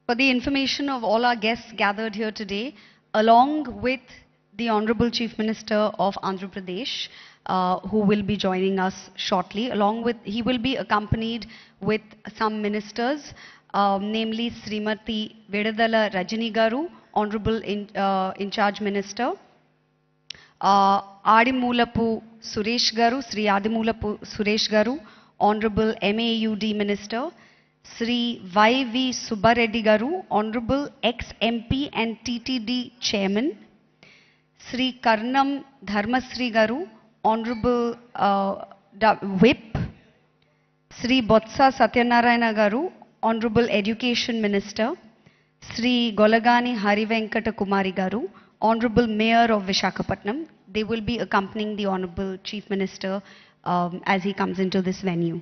For the information of all our guests gathered here today, along with the Honorable Chief Minister of Andhra Pradesh, who will be joining us shortly, he will be accompanied with some ministers, namely Srimati Vedadala Rajini Garu, Honorable in charge Minister, Adimulapu Suresh Garu, Sri Adimulapu Suresh Garu, Honorable MAUD Minister, Sri Y.V. Subbareddy Garu, Honorable ex-MP and TTD Chairman, Sri Karnam Dharmasri Garu, Honorable Whip, Sri Botsa Satyanarayana Garu, Honorable Education Minister, Sri Golagani Hari Venkata Kumari Garu, Honorable Mayor of Visakhapatnam. They will be accompanying the Honorable Chief Minister as he comes into this venue.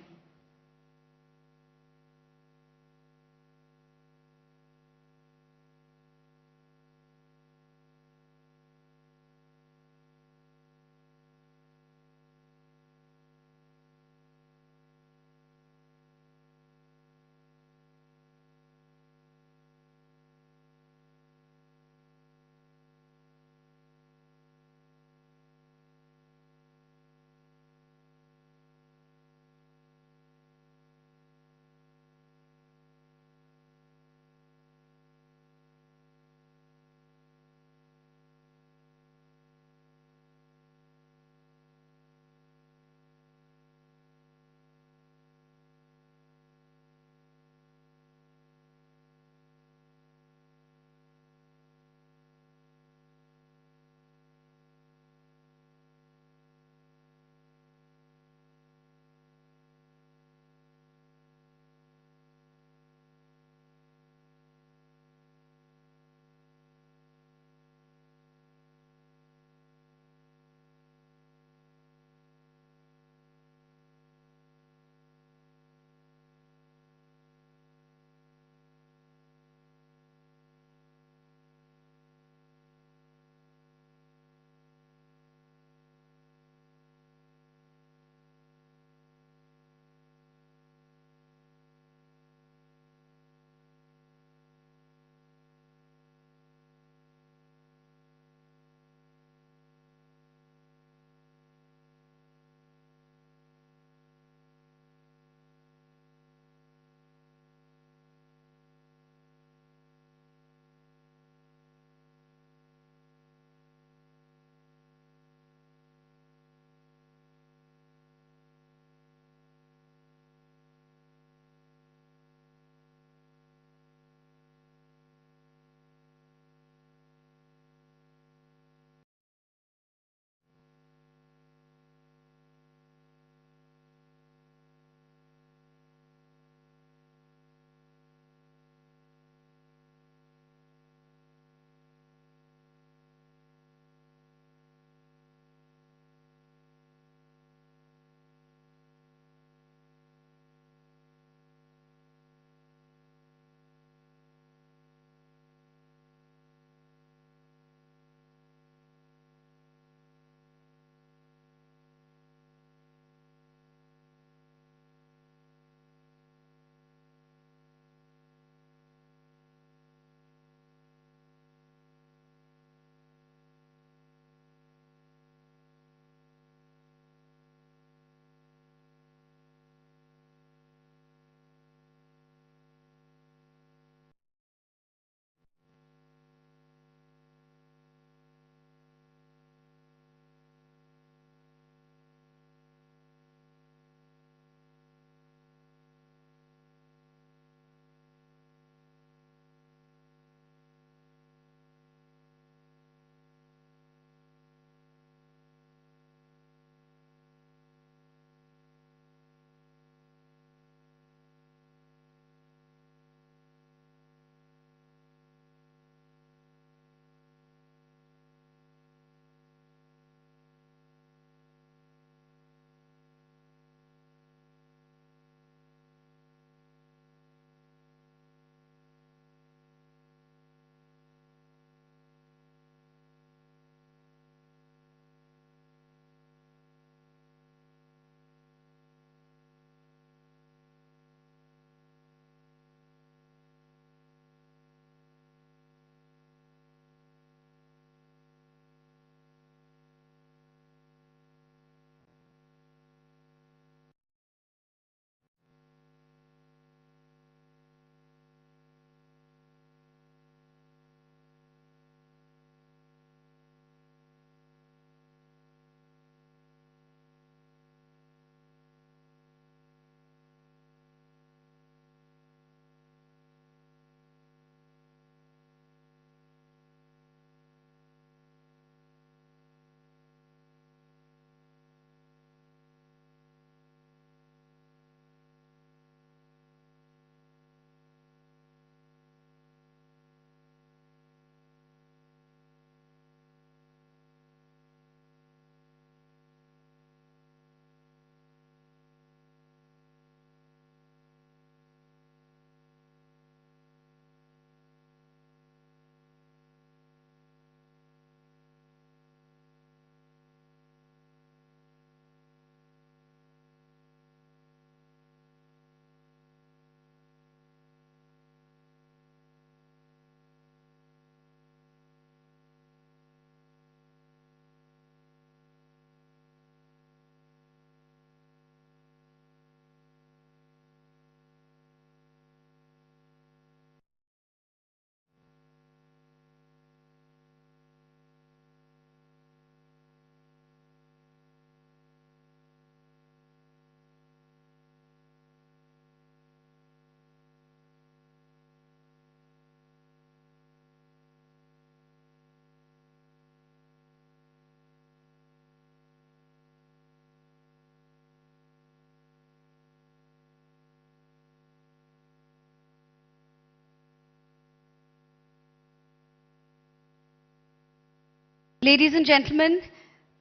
Ladies and gentlemen,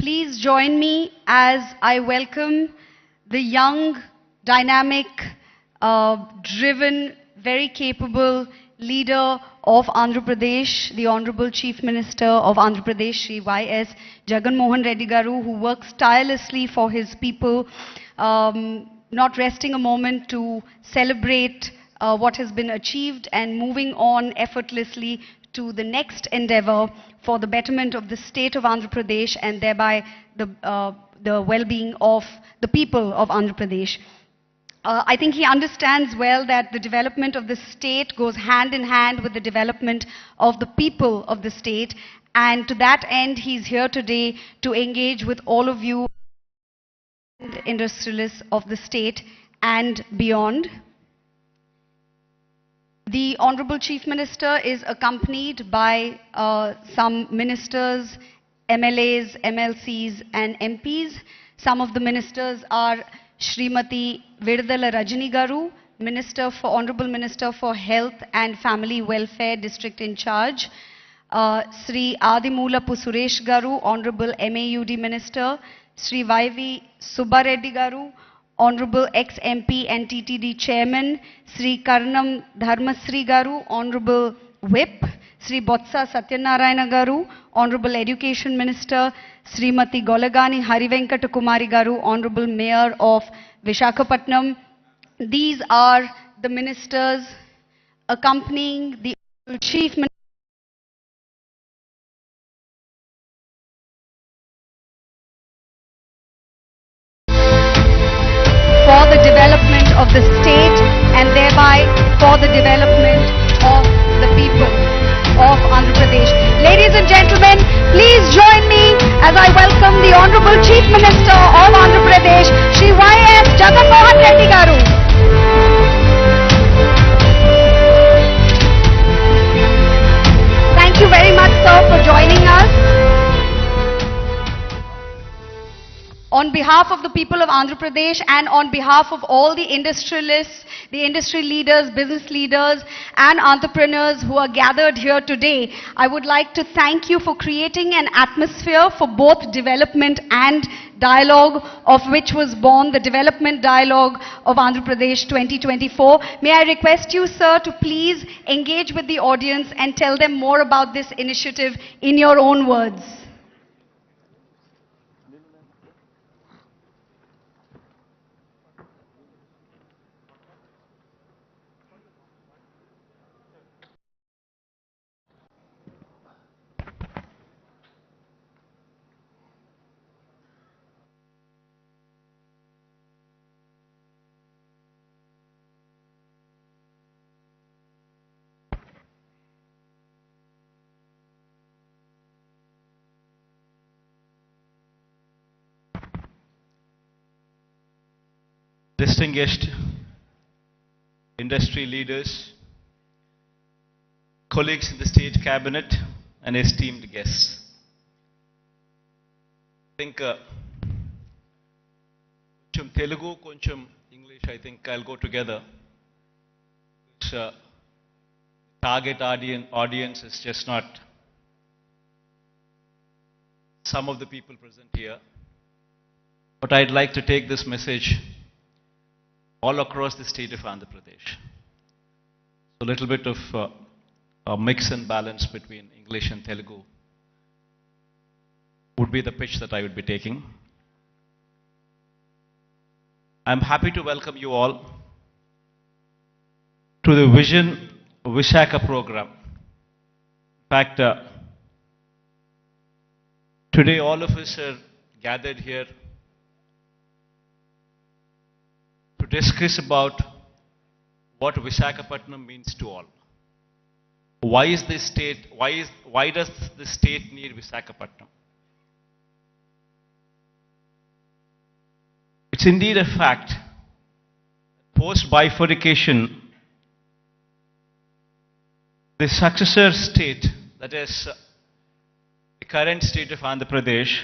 please join me as I welcome the young, dynamic, driven, very capable leader of Andhra Pradesh, the Honorable Chief Minister of Andhra Pradesh, Shri Y.S. Jagan Reddy Garu, who works tirelessly for his people, not resting a moment to celebrate what has been achieved and moving on effortlessly to the next endeavor for the betterment of the state of Andhra Pradesh and thereby the well-being of the people of Andhra Pradesh. I think he understands well that the development of the state goes hand in hand with the development of the people of the state, and to that end he's here today to engage with all of you industrialists of the state and beyond. The Honorable Chief Minister is accompanied by some ministers, MLAs, MLCs and MPs. Some of the ministers are Srimati Vidala Rajani Garu, Honorable Minister for Health and Family Welfare District in charge, Sri Adimulapu Suresh Garu, Honorable MAUD Minister, Sri YV Subbareddy Garu, Honorable ex-MP and TTD Chairman, Sri Karnam Dharmasri Garu, Honorable Whip, Sri Botsa Satyanarayana Garu, Honorable Education Minister, Srimati Golagani Harivenkata Kumari Garu, Honorable Mayor of Visakha. These are the ministers accompanying the Chief Minister for the development of the state and thereby for the development of the people of Andhra Pradesh. Ladies and gentlemen, please join me as I welcome the Honorable Chief Minister of Andhra Pradesh, Shri Y.S. Jagan Reddy Garu. Thank you very much, sir, for joining us. On behalf of the people of Andhra Pradesh and on behalf of all the industrialists, the industry leaders, business leaders and entrepreneurs who are gathered here today, I would like to thank you for creating an atmosphere for both development and dialogue, of which was born the Development Dialogue of Andhra Pradesh 2024. May I request you, sir, to please engage with the audience and tell them more about this initiative in your own words. Distinguished industry leaders, colleagues in the state cabinet and esteemed guests. I think koncham Telugu, koncham English, I think I'll go together. Target audience is just not some of the people present here. But I'd like to take this message all across the state of Andhra Pradesh. So a little bit of a mix and balance between English and Telugu would be the pitch that I would be taking. I'm happy to welcome you all to the Vision Visakha program. In fact, today all of us are gathered here to discuss about what Visakhapatnam means to all. Why does the state need Visakhapatnam? It's indeed a fact. Post bifurcation, the successor state, that is the current state of Andhra Pradesh,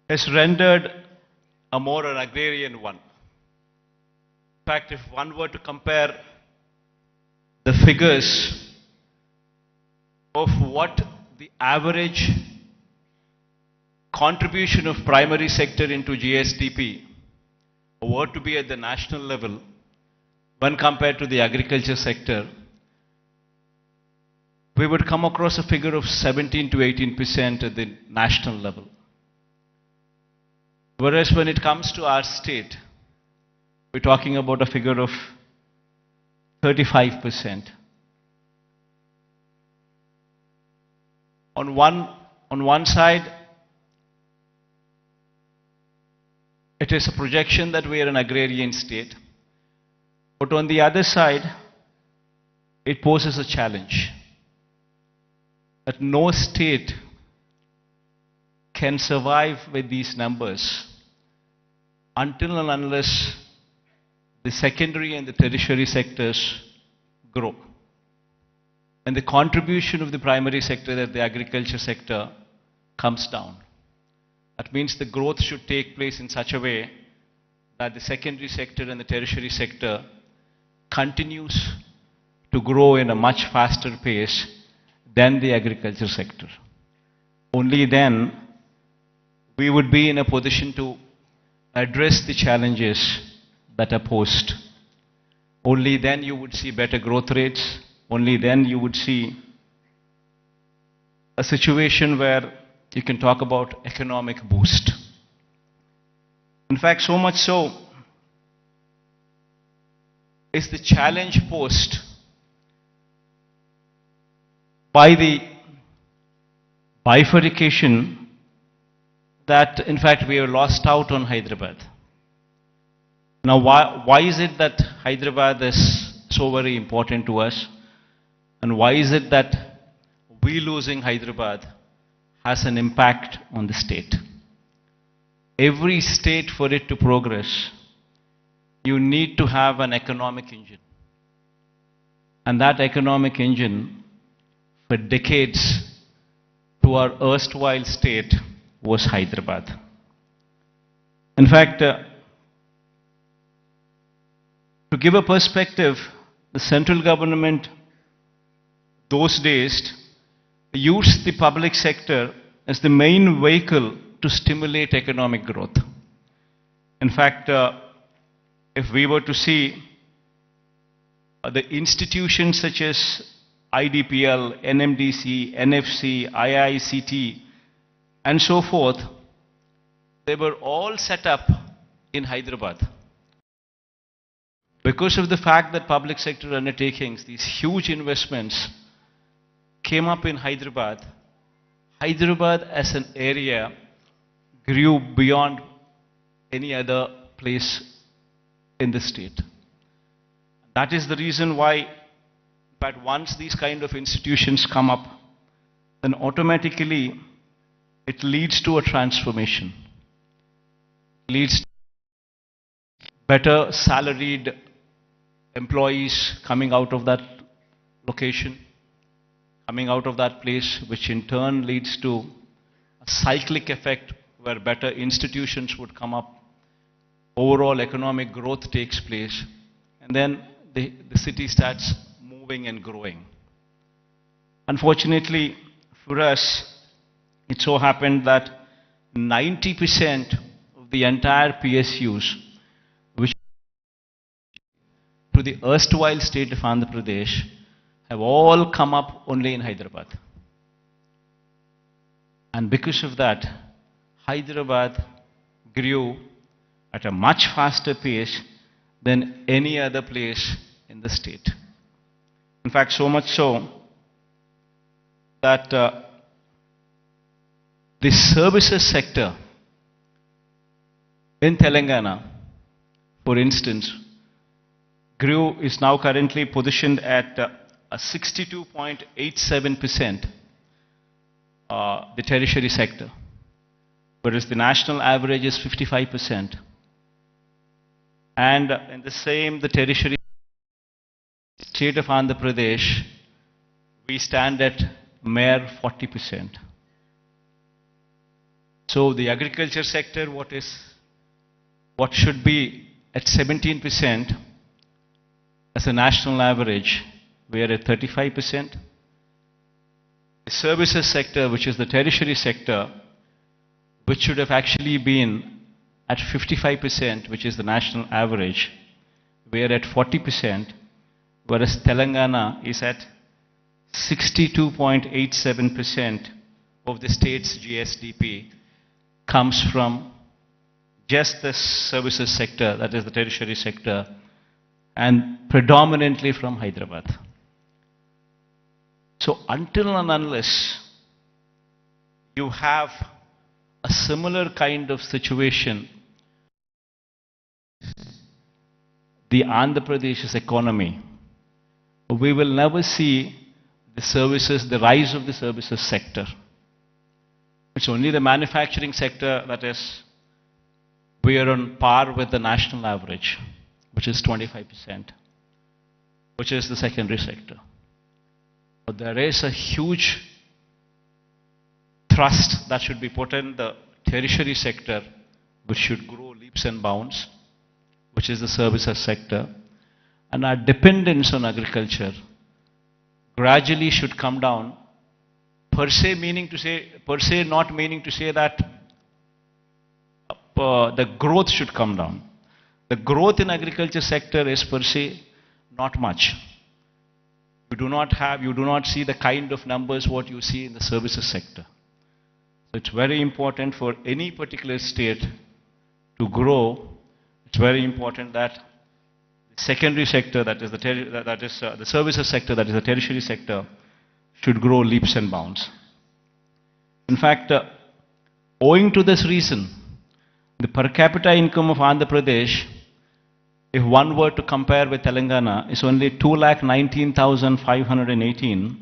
has rendered a more an agrarian one. In fact, if one were to compare the figures of what the average contribution of primary sector into GSDP were to be at the national level when compared to the agriculture sector, we would come across a figure of 17 to 18% at the national level. Whereas when it comes to our state, we're talking about a figure of 35%. On one side, it is a projection that we are an agrarian state. But on the other side, it poses a challenge that no state can survive with these numbers until and unless the secondary and the tertiary sectors grow. And the contribution of the primary sector, that the agriculture sector, comes down. That means the growth should take place in such a way that the secondary sector and the tertiary sector continues to grow in a much faster pace than the agriculture sector. Only then we would be in a position to address the challenges that are posed. Only then you would see better growth rates. Only then you would see a situation where you can talk about economic boost. In fact, so much so is the challenge posed by the bifurcation that in fact we have lost out on Hyderabad. Now why is it that Hyderabad is so very important to us? And why is it that we losing Hyderabad has an impact on the state? Every state, for it to progress, you need to have an economic engine. And that economic engine, for decades, to our erstwhile state, was Hyderabad. In fact, to give a perspective, the central government those days used the public sector as the main vehicle to stimulate economic growth. In fact, if we were to see the institutions such as IDPL, NMDC, NFC, IICT, and so forth, they were all set up in Hyderabad. Because of the fact that public sector undertakings, these huge investments, came up in Hyderabad, Hyderabad as an area grew beyond any other place in the state. That is the reason why, but once these kind of institutions come up, then automatically it leads to a transformation. It leads to better salaried employees coming out of that location, coming out of that place, which in turn leads to a cyclic effect where better institutions would come up, overall economic growth takes place, and then the city starts moving and growing. Unfortunately for us, it so happened that 90% of the entire PSUs, which to the erstwhile state of Andhra Pradesh, have all come up only in Hyderabad. And because of that, Hyderabad grew at a much faster pace than any other place in the state. In fact, so much so that the services sector in Telangana, for instance, is now currently positioned at a 62.87%, the tertiary sector, whereas the national average is 55%. And in the tertiary state of Andhra Pradesh, we stand at mere 40%. So the agriculture sector, what should be at 17% as a national average, we are at 35%. the services sector, which is the tertiary sector, which should have actually been at 55%, which is the national average, we are at 40%, whereas Telangana is at 62.87% of the state's GSDP comes from just the services sector, that is the tertiary sector, and predominantly from Hyderabad. So until and unless you have a similar kind of situation, the Andhra Pradesh's economy, we will never see the services, the rise of the services sector. It's only the manufacturing sector that is, we are on par with the national average, which is 25%, which is the secondary sector. But there is a huge thrust that should be put in the tertiary sector, which should grow leaps and bounds, which is the services sector. And our dependence on agriculture gradually should come down, per se not meaning to say that the growth should come down. The growth in agriculture sector is per se not much. You do not see the kind of numbers what you see in the services sector. So it's very important for any particular state to grow. It's very important that the secondary sector, that is the services sector, that is the tertiary sector, should grow leaps and bounds. In fact, owing to this reason, the per capita income of Andhra Pradesh, if one were to compare with Telangana, is only 2,19,518.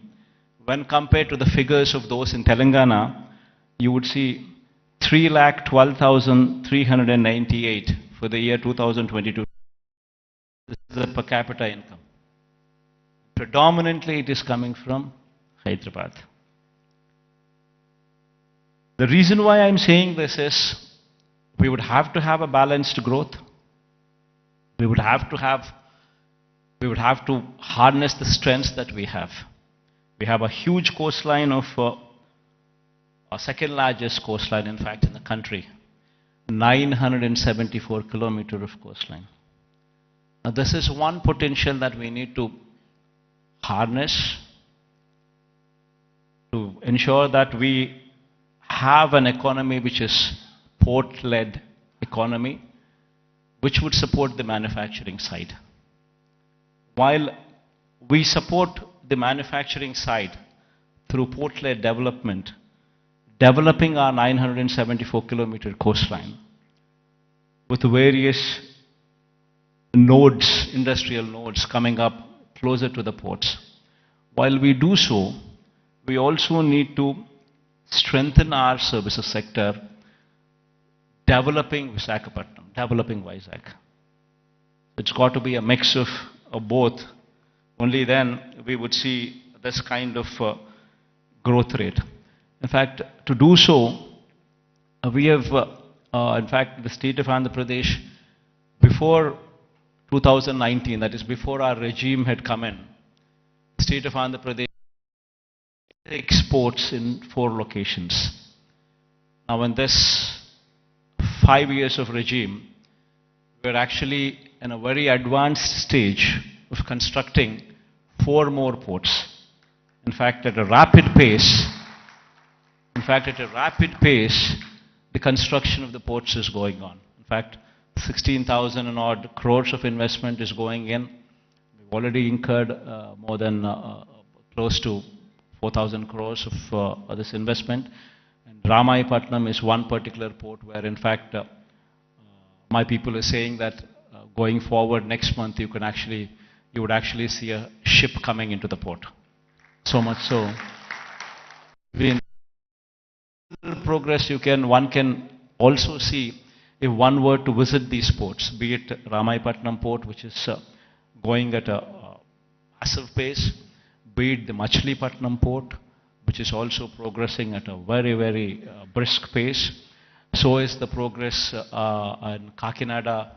When compared to the figures of those in Telangana, you would see 3,12,398 for the year 2022. This is the per capita income. Predominantly it is coming from Hyderabad. The reason why I'm saying this is we would have to have a balanced growth. We would have to harness the strengths that we have. We have a huge coastline of our second largest coastline, in fact, in the country. 974 kilometers of coastline. Now, this is one potential that we need to harness to ensure that we have an economy which is port-led economy, which would support the manufacturing side. While we support the manufacturing side through port-led development, developing our 974-kilometer coastline with various nodes, industrial nodes coming up closer to the ports. While we do so, we also need to strengthen our services sector, developing Visakhapatnam, developing Vizag. It's got to be a mix of both. Only then we would see this kind of growth rate. In fact, to do so, we have, in fact, the state of Andhra Pradesh, before 2019, that is before our regime had come in, the state of Andhra Pradesh exports in 4 locations. Now in this 5 years of regime, we're actually in a very advanced stage of constructing 4 more ports. In fact, at a rapid pace, the construction of the ports is going on. In fact, 16,000 and odd crores of investment is going in. We've already incurred more than close to 4,000 crores of this investment. And Ramayapatnam is one particular port where, in fact, my people are saying that going forward next month, you would actually see a ship coming into the port. So much so, in progress, one can also see if one were to visit these ports, be it Ramayapatnam port, which is going at a massive pace, be it the Machilipatnam port, which is also progressing at a very, very brisk pace. So is the progress in Kakinada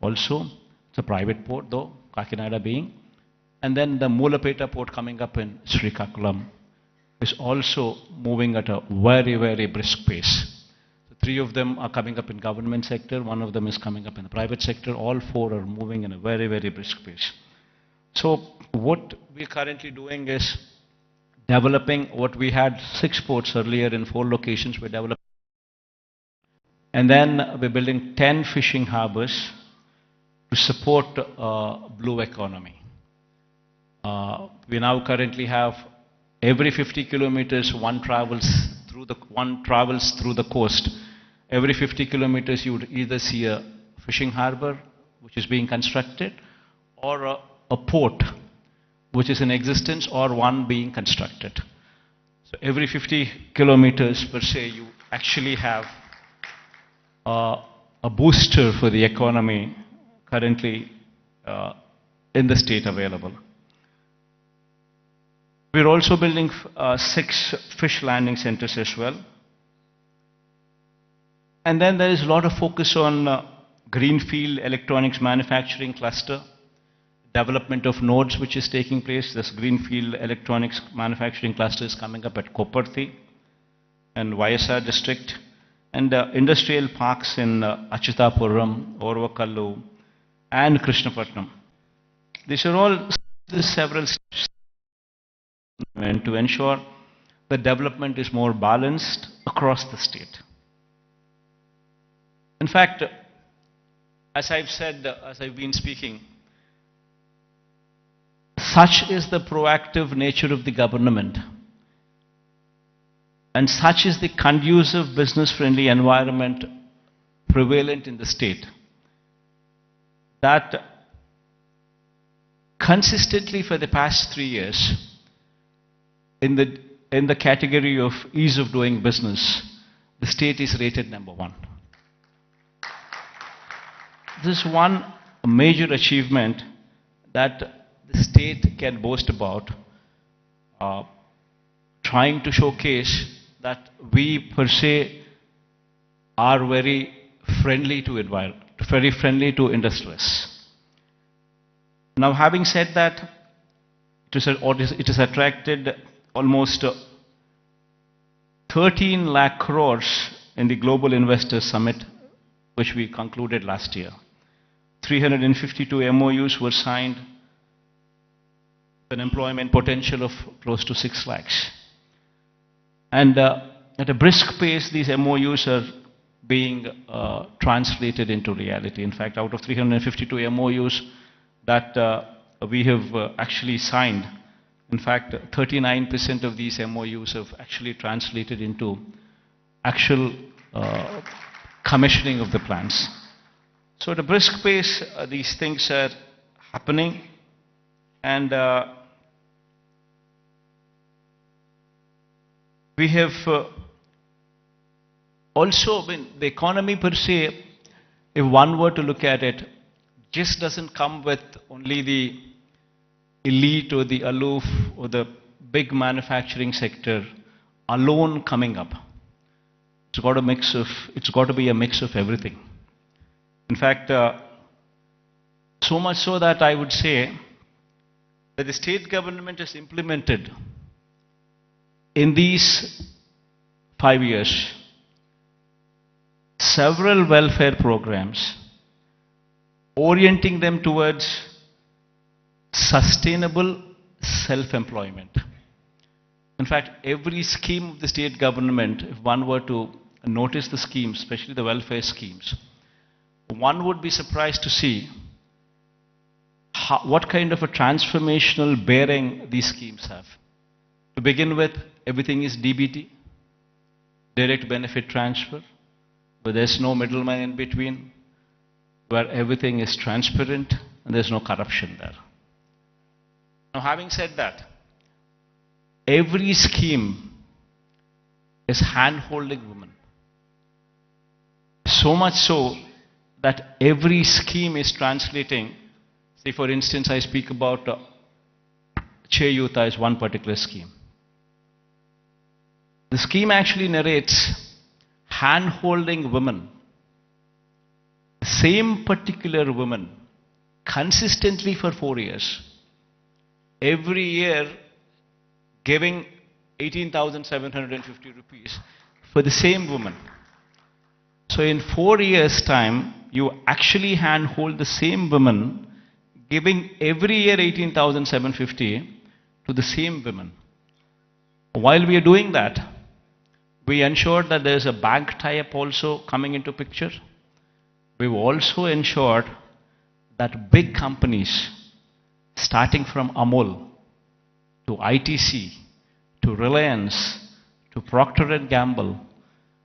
also. It's a private port though, Kakinada being. And then the Mulapeta port coming up in Srikakulam. is also moving at a very, very brisk pace. So 3 of them are coming up in government sector, 1 of them is coming up in the private sector. All 4 are moving in a very, very brisk pace. So what we're currently doing is developing what we had 6 ports earlier in 4 locations. We're developing, and then we're building 10 fishing harbors to support blue economy. We now currently have every 50 kilometers one travels through the coast. Every 50 kilometers you would either see a fishing harbor which is being constructed, or a port which is in existence, or one being constructed. So every 50 kilometers per se, you actually have a booster for the economy currently in the state available. We're also building 6 fish landing centers as well. And then there is a lot of focus on greenfield electronics manufacturing cluster, development of nodes which is taking place. This greenfield electronics manufacturing cluster is coming up at Koparthi and YSR district, and industrial parks in Achutapuram, Orvakallu and Krishnapatnam. These are all several steps to ensure the development is more balanced across the state. In fact, as I've said, as I've been speaking, such is the proactive nature of the government, and such is the conducive business-friendly environment prevalent in the state, that consistently for the past 3 years, in the category of ease of doing business, the state is rated number 1. This is one major achievement that the state can boast about, trying to showcase that we per se are very friendly to environment, very friendly to industrialists. Now, having said that, it has attracted almost 13 lakh crores in the Global Investors Summit, which we concluded last year. 352 MOUs were signed, an employment potential of close to 6 lakhs. And at a brisk pace, these MOUs are being translated into reality. In fact, out of 352 MOUs that we have actually signed, in fact, 39% of these MOUs have actually translated into actual commissioning of the plants. So at a brisk pace, these things are happening, and we have also been, the economy per se, if one were to look at it, just doesn't come with only the elite or the aloof or the big manufacturing sector alone coming up. It's got to be a mix of everything. In fact, so much so that I would say that the state government has implemented in these 5 years several welfare programs, orienting them towards sustainable self-employment. In fact, every scheme of the state government, if one were to notice the schemes, especially the welfare schemes, one would be surprised to see what kind of a transformational bearing these schemes have. To begin with, everything is DBT, direct benefit transfer, where there's no middleman in between, where everything is transparent and there's no corruption there. Now, having said that, every scheme is hand-holding women. So much so that every scheme is translating. Say, for instance, I speak about Cheyuta as one particular scheme. The scheme actually narrates hand-holding women, the same particular woman, consistently for 4 years, every year giving 18,750 rupees for the same woman. So in 4 years' time, you actually handhold the same woman, giving every year 18,750 to the same women. While we are doing that, we ensured that there is a bank tie-up also coming into picture. We've also ensured that big companies, starting from Amul to ITC, to Reliance, to Procter & Gamble,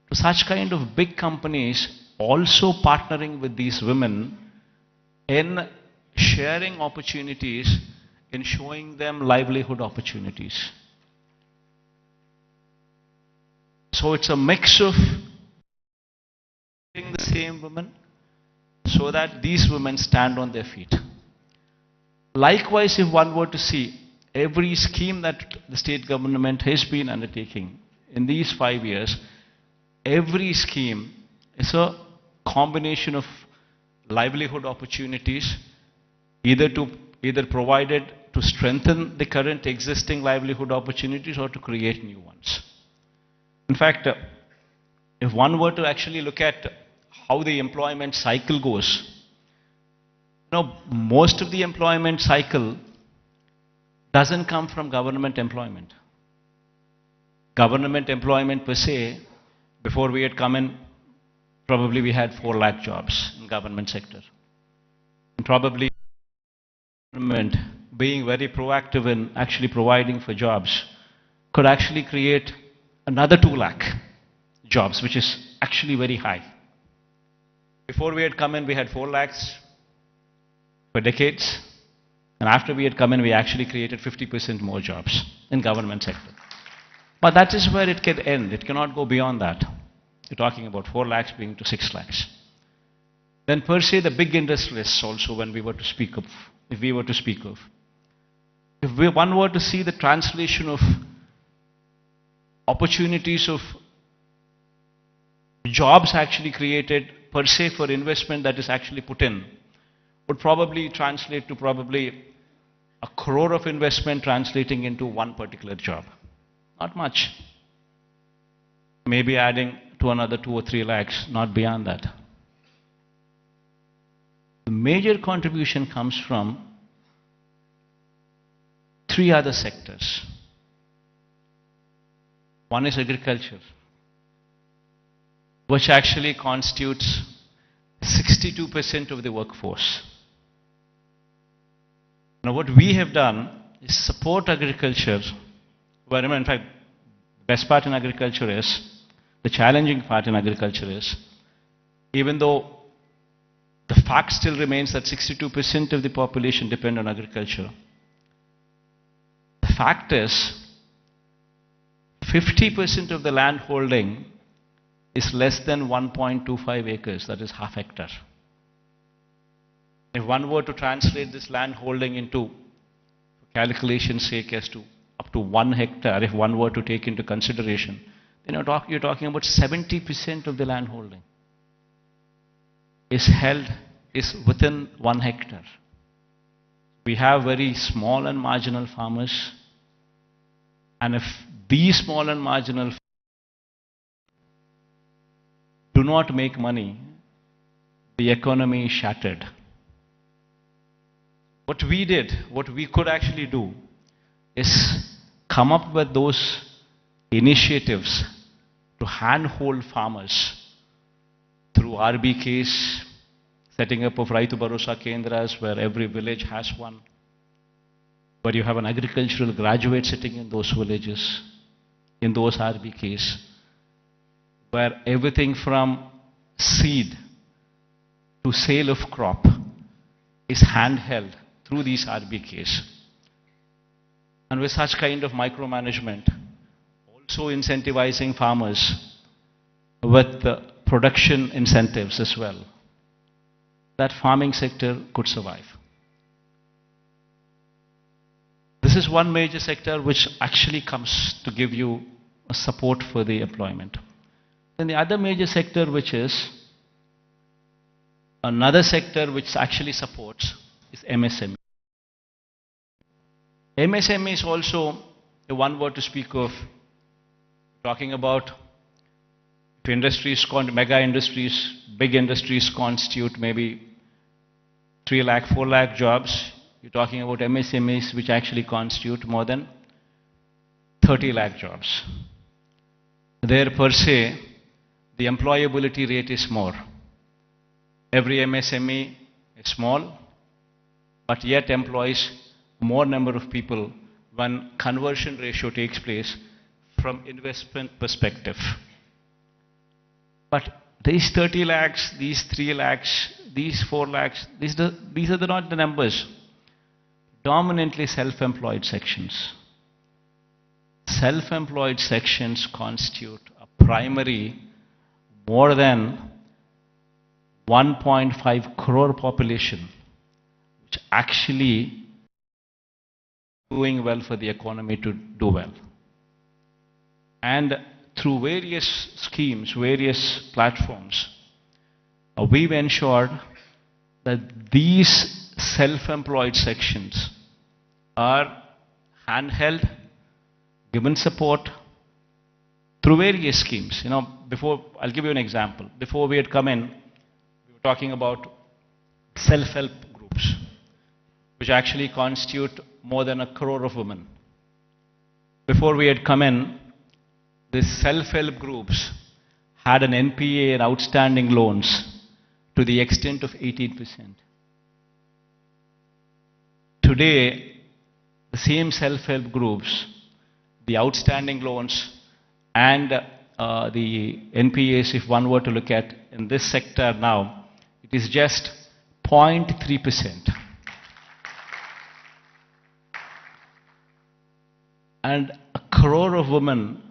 to such kind of big companies also partnering with these women in sharing opportunities, in showing them livelihood opportunities. So it's a mix of the same women so that these women stand on their feet. Likewise, if one were to see every scheme that the state government has been undertaking in these 5 years, every scheme is a combination of livelihood opportunities, either provided to strengthen the current existing livelihood opportunities or to create new ones. In fact, if one were to actually look at how the employment cycle goes, most of the employment cycle doesn't come from government employment. Government employment per se, before we had come in, probably we had 4 lakh jobs in government sector. And probably government being very proactive in actually providing for jobs could actually create another 2 lakh jobs, which is actually very high. Before we had come in, we had 4 lakhs for decades. And after we had come in, we actually created 50% more jobs in government sector. But that is where it can end. It cannot go beyond that. You're talking about 4 lakhs being to 6 lakhs. Then per se, the big industrialists also, when we were to speak of, if we were to speak of, if one were to see the translation of opportunities of jobs actually created per se for investment that is actually put in, would probably translate to probably 1 crore of investment translating into one particular job. Not much. Maybe adding to another 2 or 3 lakhs, not beyond that. The major contribution comes from 3 other sectors. One is agriculture, which actually constitutes 62% of the workforce. Now what we have done is support agriculture, where in fact the best part in agriculture is, the challenging part in agriculture is, even though the fact still remains that 62% of the population depend on agriculture, the fact is 50% of the land holding is less than 1.25 acres, that is half hectare. If one were to translate this land holding into, for calculation's sake, as to up to 1 hectare, if one were to take into consideration, then you're talking about 70% of the land holding is within 1 hectare. We have very small and marginal farmers, and if these small and marginal farmers do not make money, the economy is shattered. What we did, what we could actually do, is come up with those initiatives to handhold farmers through RBKs, setting up of Raitu Bharosa Kendras, where every village has one, where you have an agricultural graduate sitting in those villages, in those RBKs, where everything from seed to sale of crop is handheld through these RBKs. And with such kind of micromanagement, also incentivizing farmers with production incentives as well, that farming sector could survive. This is one major sector which actually comes to give you a support for the employment. Then the other major sector, which is another sector which actually supports, is MSME. MSME is also, if one were to speak of, Talking about if industries, mega industries, big industries constitute maybe 3 lakh, 4 lakh jobs, you're talking about MSMEs which actually constitute more than 30 lakh jobs. There per se, the employability rate is more. Every MSME is small, but yet employs more number of people when conversion ratio takes place from investment perspective. But these 30 lakhs, these 3 lakhs, these 4 lakhs, these are not the numbers. Dominantly self-employed sections. Self-employed sections constitute a primary more than 1.5 crore population, which actually doing well for the economy to do well. And through various schemes, various platforms, we've ensured that these self-employed sections are handheld, given support through various schemes. You know, before, I'll give you an example. Before we had come in, we were talking about self-help groups, which actually constitute more than 1 crore of women. Before we had come in, these self-help groups had an NPA and outstanding loans to the extent of 18%. Today, the same self-help groups, the outstanding loans and the NPAs, if one were to look at in this sector now, it is just 0.3%. And 1 crore of women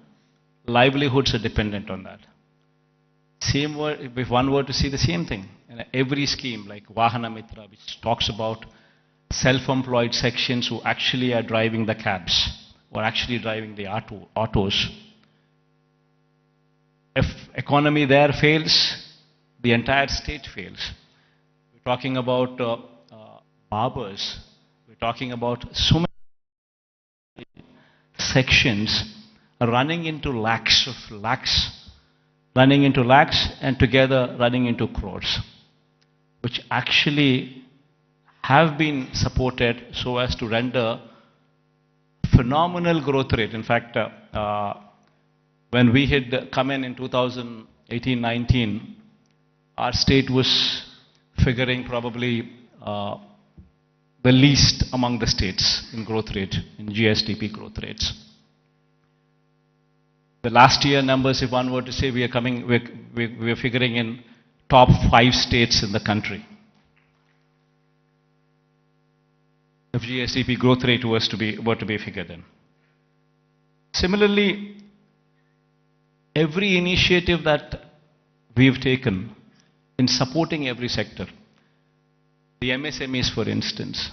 livelihoods are dependent on that. Same word, if one were to see the same thing, in every scheme like Vahana Mitra, which talks about self-employed sections who actually are driving the cabs or actually driving the autos. If economy there fails, the entire state fails. We're talking about barbers. We're talking about so many sections running into lakhs, and together running into crores, which actually have been supported so as to render phenomenal growth rate. In fact, when we had come in 2018-19, our state was figuring probably the least among the states in growth rate, in GSDP growth rates. The last year numbers, if one were to say, we are figuring in top 5 states in the country. If GSDP growth rate were to be figured in. Similarly, every initiative that we've taken in supporting every sector, the MSMEs for instance,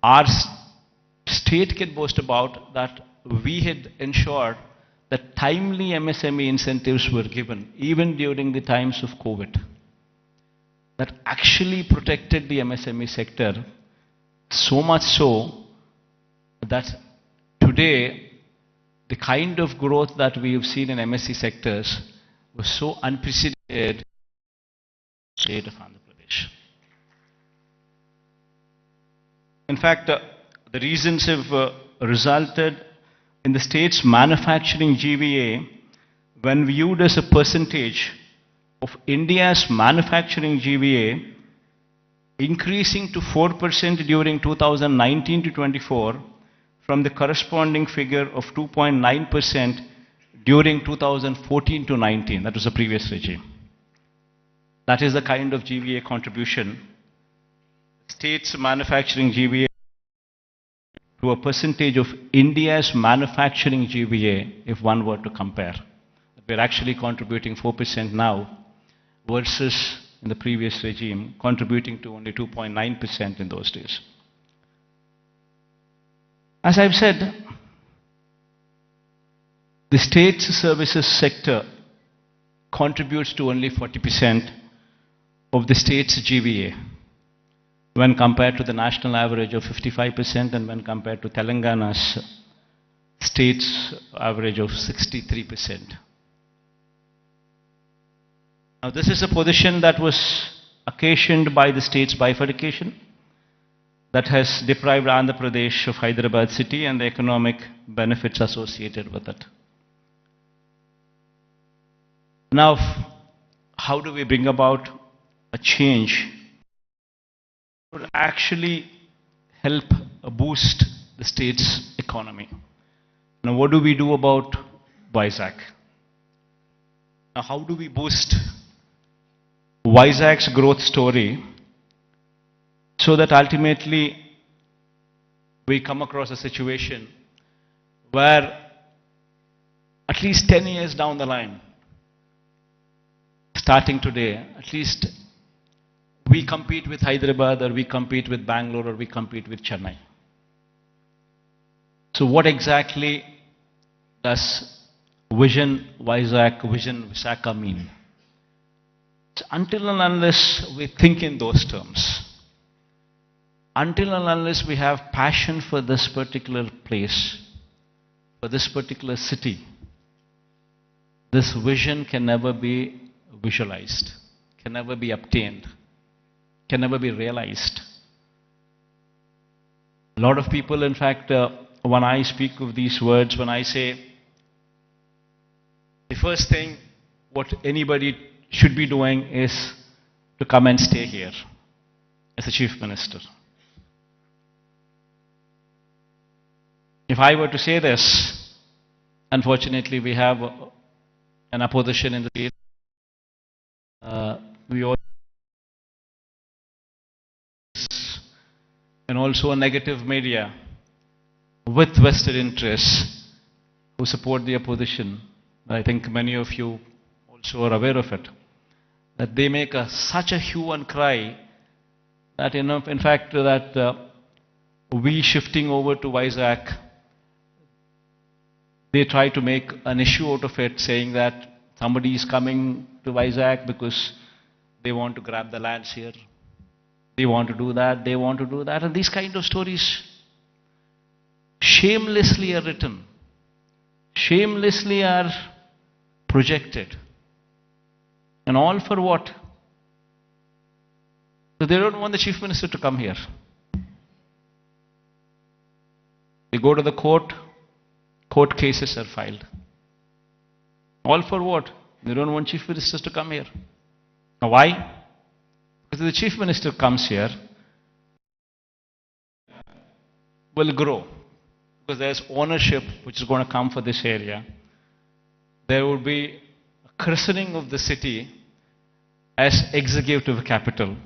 our state can boast about that we had ensured that timely MSME incentives were given even during the times of COVID. That actually protected the MSME sector, so much so that today the kind of growth that we have seen in MSE sectors was so unprecedented in the state of Andhra Pradesh. In fact, the reasons have resulted in the state's manufacturing GVA, when viewed as a percentage of India's manufacturing GVA, increasing to 4% during 2019 to 24 from the corresponding figure of 2.9% during 2014 to 19. That was the previous regime. That is the kind of GVA contribution. State's manufacturing GVA to a percentage of India's manufacturing GVA, if one were to compare. We're actually contributing 4% now versus in the previous regime, contributing to only 2.9% in those days. As I've said, the state's services sector contributes to only 40% of the state's GVA when compared to the national average of 55% and when compared to Telangana's state's average of 63%. Now, this is a position that was occasioned by the state's bifurcation that has deprived Andhra Pradesh of Hyderabad city and the economic benefits associated with it. Now, how do we bring about a change that would actually help boost the state's economy? Now, what do we do about Vizag? Now, how do we boost Vizag's growth story so that ultimately we come across a situation where at least 10 years down the line, starting today, at least we compete with Hyderabad or we compete with Bangalore or we compete with Chennai. So what exactly does Vision Vizag, Vision Visakha mean? Until and unless we think in those terms, until and unless we have passion for this particular place, for this particular city, this vision can never be visualized, can never be obtained, can never be realized. A lot of people, in fact, when I speak of these words, when I say the first thing what anybody should be doing is to come and stay here as a chief minister. If I were to say this, unfortunately we have an opposition in the state. We all and also a negative media with vested interests who support the opposition. I think many of you also are aware of it, that they make such a hue and cry that, in fact, that we shifting over to Vizag, they try to make an issue out of it, saying that somebody is coming to Vizag because they want to grab the lands here, they want to do that, they want to do that, and these kind of stories shamelessly are written, shamelessly are projected. And all for what? So they don't want the chief minister to come here. They go to the court, court cases are filed. All for what? They don't want chief ministers to come here. Now why? Because if the chief minister comes here, will grow. Because there's ownership which is going to come for this area. There will be a christening of the city as executive capital.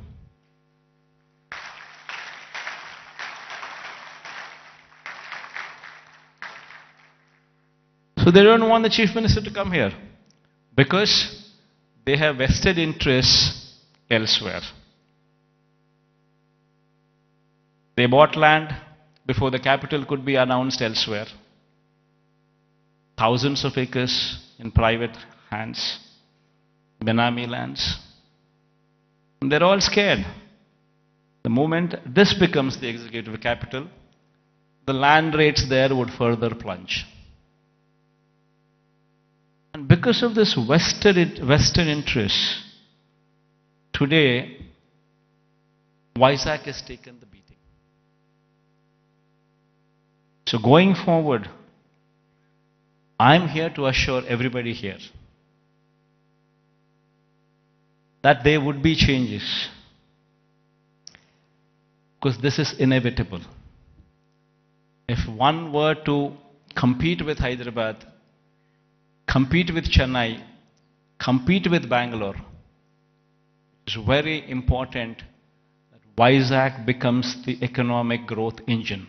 So they don't want the chief minister to come here because they have vested interests elsewhere. They bought land before the capital could be announced elsewhere. Thousands of acres in private hands, Benami lands. And they're all scared. The moment this becomes the executive capital, the land rates there would further plunge. And because of this vested interest, today, Vizag has taken the beating. So going forward, I'm here to assure everybody here that there would be changes, because this is inevitable. If one were to compete with Hyderabad, compete with Chennai, compete with Bangalore, it's very important that Vizag becomes the economic growth engine.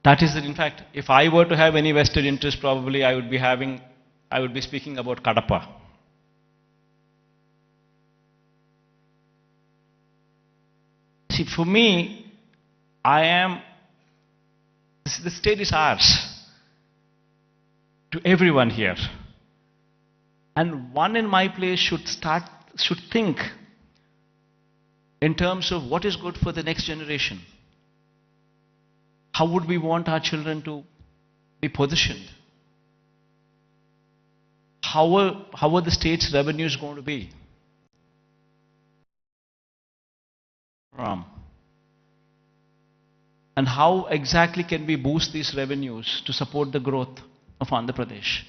That is, in fact, if I were to have any vested interest, probably I would be speaking about Kadapa. See, for me, the state is ours, to everyone here. And one in my place should think in terms of what is good for the next generation. How would we want our children to be positioned? How are the state's revenues going to be? And how exactly can we boost these revenues to support the growth of Andhra Pradesh?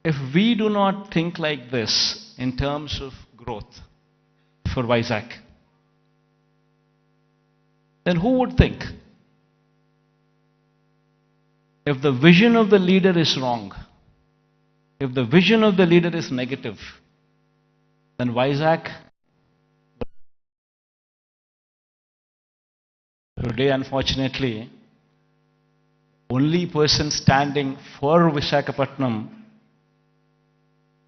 If we do not think like this in terms of growth for Vizag, then who would think? If the vision of the leader is wrong, if the vision of the leader is negative, then Vizag today, unfortunately, only person standing for Visakhapatnam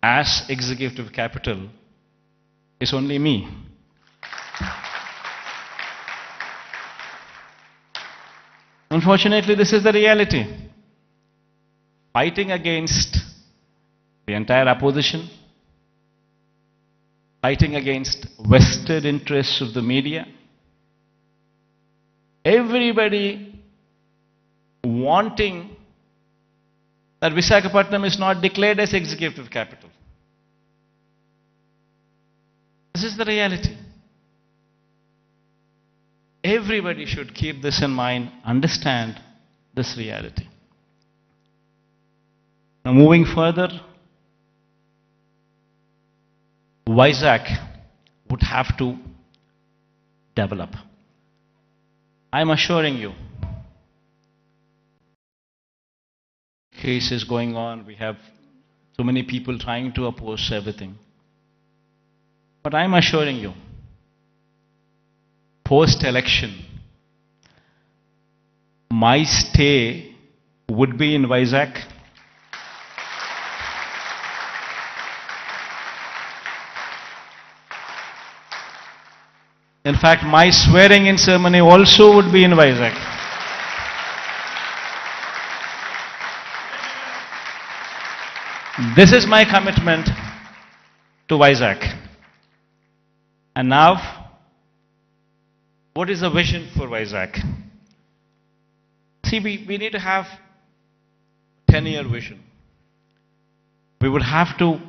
as executive capital is only me. Unfortunately, this is the reality. Fighting against the entire opposition, fighting against vested interests of the media, everybody wanting that Visakhapatnam is not declared as executive capital. This is the reality. Everybody should keep this in mind, understand this reality. Now moving further, Vizag would have to develop. I'm assuring you, cases going on, we have so many people trying to oppose everything. But I'm assuring you, post-election, my stay would be in Vizag. In fact, my swearing-in ceremony also would be in Vizag. This is my commitment to Vizag. And now, what is the vision for Vizag? See, we need to have a 10-year vision. We would have to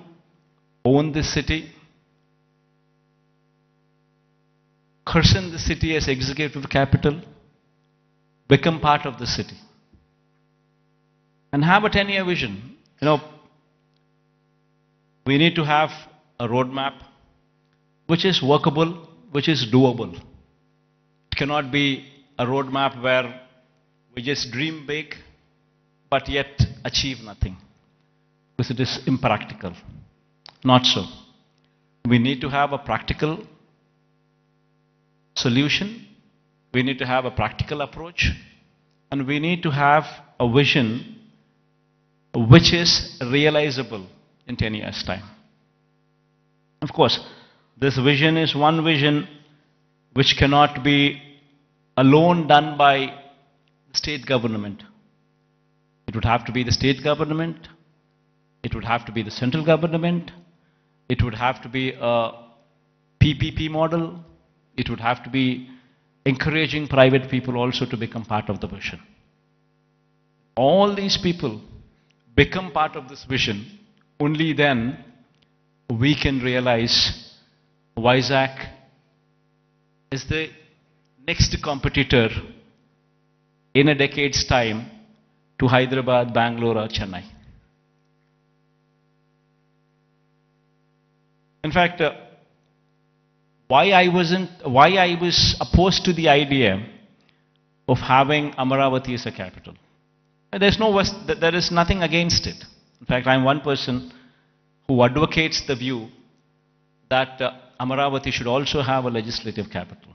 own this city, christen the city as executive capital, become part of the city, and have a 10-year vision. You know, we need to have a roadmap which is workable, which is doable. It cannot be a roadmap where we just dream big but yet achieve nothing, because it is impractical. Not so. We need to have a practical solution, we need to have a practical approach, and we need to have a vision which is realizable in 10 years' time. Of course, this vision is one vision which cannot be alone done by the state government. It would have to be the state government, it would have to be the central government, it would have to be a PPP model, it would have to be encouraging private people also to become part of the vision. All these people become part of this vision, only then we can realize Vizag is the next competitor in a decade's time to Hyderabad, Bangalore or Chennai. In fact, why I was opposed to the idea of having Amaravati as a capital. There is nothing against it. In fact, I'm one person who advocates the view that Amaravati should also have a legislative capital.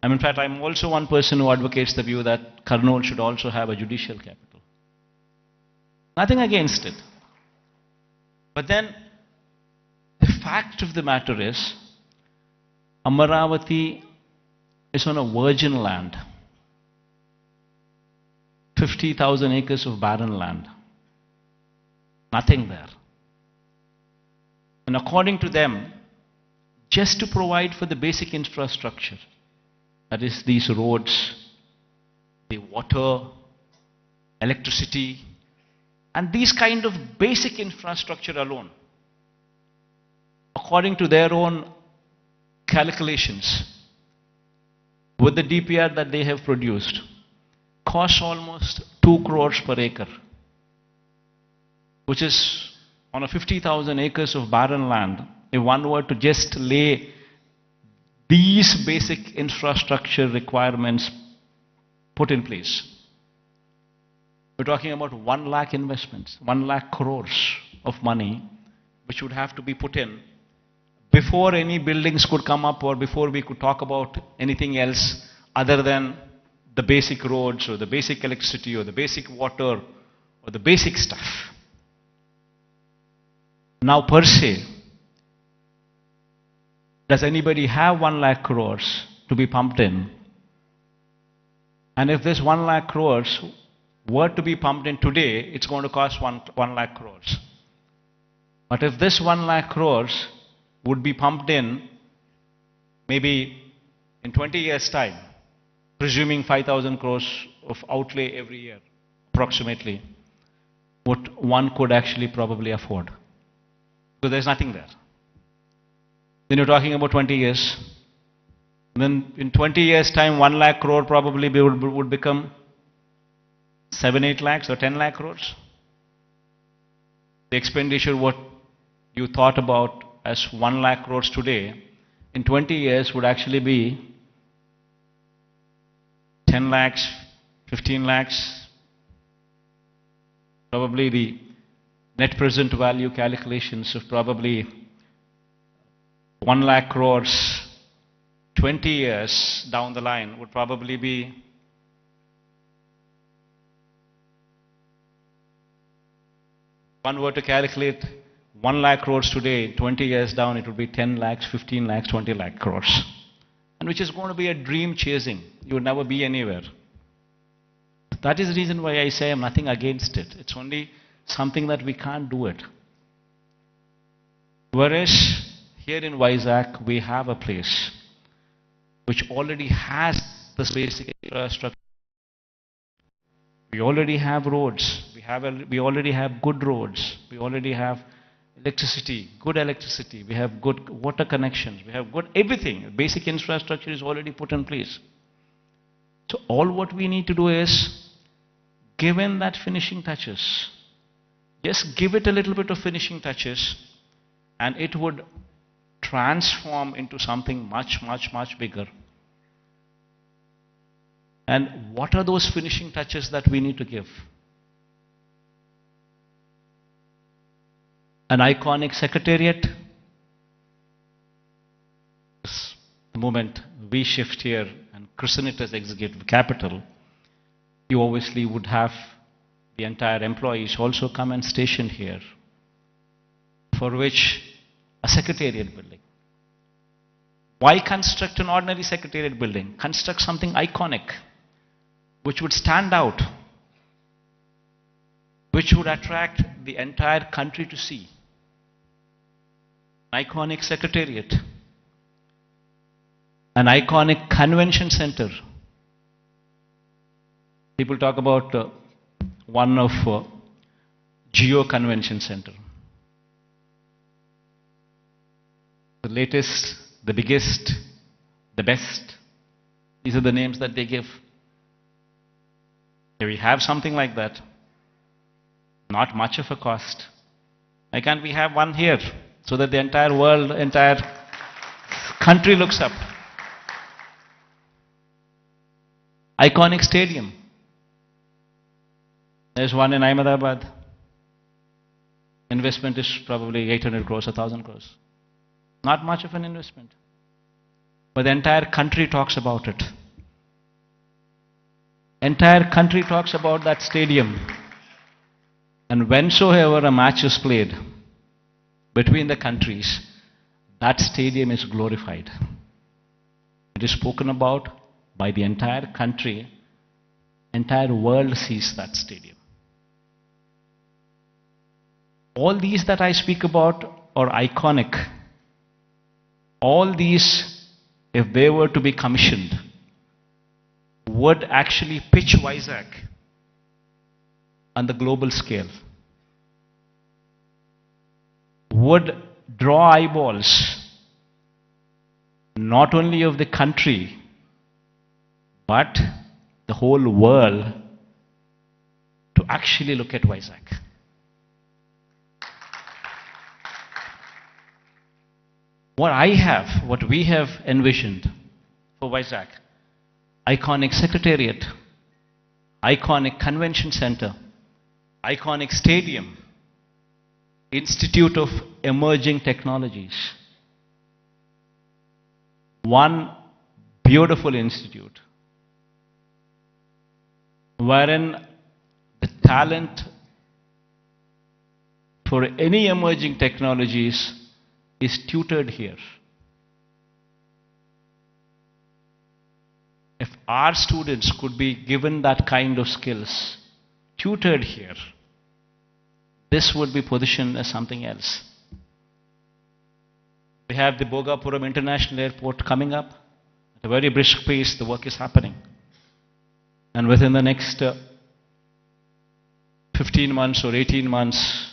In fact, I'm also one person who advocates the view that Kurnool should also have a judicial capital. Nothing against it. But then, the fact of the matter is, Amaravati is on a virgin land. 50,000 acres of barren land. Nothing there. And according to them, just to provide for the basic infrastructure, that is these roads, the water, electricity, and these kind of basic infrastructure alone, according to their own calculations, with the DPR that they have produced, costs almost 2 crores per acre, which is on a 50,000 acres of barren land. If one were to just lay these basic infrastructure requirements put in place, we're talking about 1 lakh investments, 1 lakh crores of money, which would have to be put in before any buildings could come up, or before we could talk about anything else other than the basic roads or the basic electricity or the basic water or the basic stuff. Now per se, does anybody have 1 lakh crores to be pumped in? And if this 1 lakh crores were to be pumped in today, it's going to cost 1 lakh crores. But if this 1 lakh crores would be pumped in maybe in 20 years' time, presuming 5,000 crores of outlay every year, approximately, what one could actually probably afford. Because there's nothing there. Then you're talking about 20 years. Then in 20 years' time, 1 lakh crore probably would become 7, 8 lakhs or 10 lakh crores. The expenditure, what you thought about as 1 lakh crores today, in 20 years would actually be 10 lakhs, 15 lakhs. Probably the net present value calculations of probably 1 lakh crores 20 years down the line would probably be one were to calculate 1 lakh crores today, 20 years down, it would be 10 lakhs, 15 lakhs, 20 lakh crores. And which is going to be a dream chasing. You would never be anywhere. That is the reason why I say I'm nothing against it. It's only something that we can't do it. Whereas here in Vizag, we have a place which already has this basic infrastructure. We already have roads. We already have good roads. We already have electricity, good electricity. We have good water connections. We have good everything. Basic infrastructure is already put in place. So all what we need to do is give in that finishing touches. Just give it a little bit of finishing touches, and it would transform into something much, much, much bigger. And what are those finishing touches that we need to give? An iconic secretariat. The moment we shift here and christen it as executive capital, you obviously would have the entire employees also come and station here, for which a secretariat building. Why construct an ordinary secretariat building? Construct something iconic, which would stand out, which would attract the entire country to see. An iconic secretariat, an iconic convention center. People talk about one of Geo Convention Center. The latest, the biggest, the best. These are the names that they give. Here we have something like that. Not much of a cost. Why can't we have one here so that the entire world, entire country looks up? Iconic stadium. There's one in Ahmedabad. Investment is probably 800 crores, 1,000 crores. Not much of an investment. But the entire country talks about it. Entire country talks about that stadium. And whensoever a match is played between the countries, that stadium is glorified. It is spoken about by the entire country. Entire world sees that stadium. All these that I speak about are iconic. All these, if they were to be commissioned, would actually pitch Vizag on the global scale, would draw eyeballs not only of the country but the whole world to actually look at Vizag. What we have envisioned for Vizag, iconic secretariat, iconic convention center, iconic stadium, Institute of Emerging Technologies. One beautiful institute wherein the talent for any emerging technologies is tutored here. If our students could be given that kind of skills, tutored here, this would be positioned as something else. We have the Bhogapuram International Airport coming up. At a very brisk pace, the work is happening. And within the next 15 months or 18 months,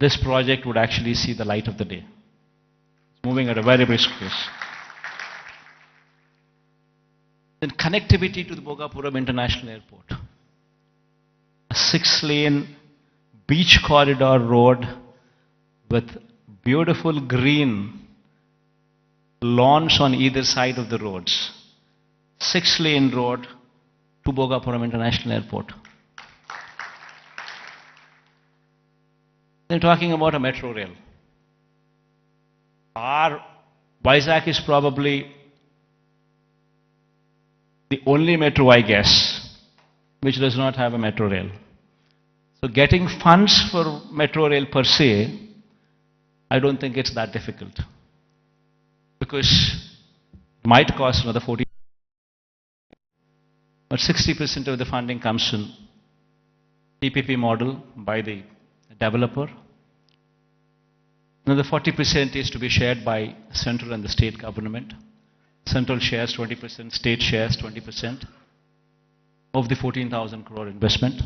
this project would actually see the light of the day. It's moving at a very brisk pace. Then connectivity to the Bhogapuram International Airport. A 6-lane beach corridor road with beautiful green lawns on either side of the roads. 6-lane road to Bhogapuram International Airport. They're talking about a metro rail. Our Vizag is probably the only metro, I guess, which does not have a metro rail. So getting funds for metro rail per se, I don't think it's that difficult. Because it might cost another 40, but 60% of the funding comes in PPP model by the developer. Another 40% is to be shared by central and the state government. Central shares 20%, state shares 20% of the 14,000 crore investment.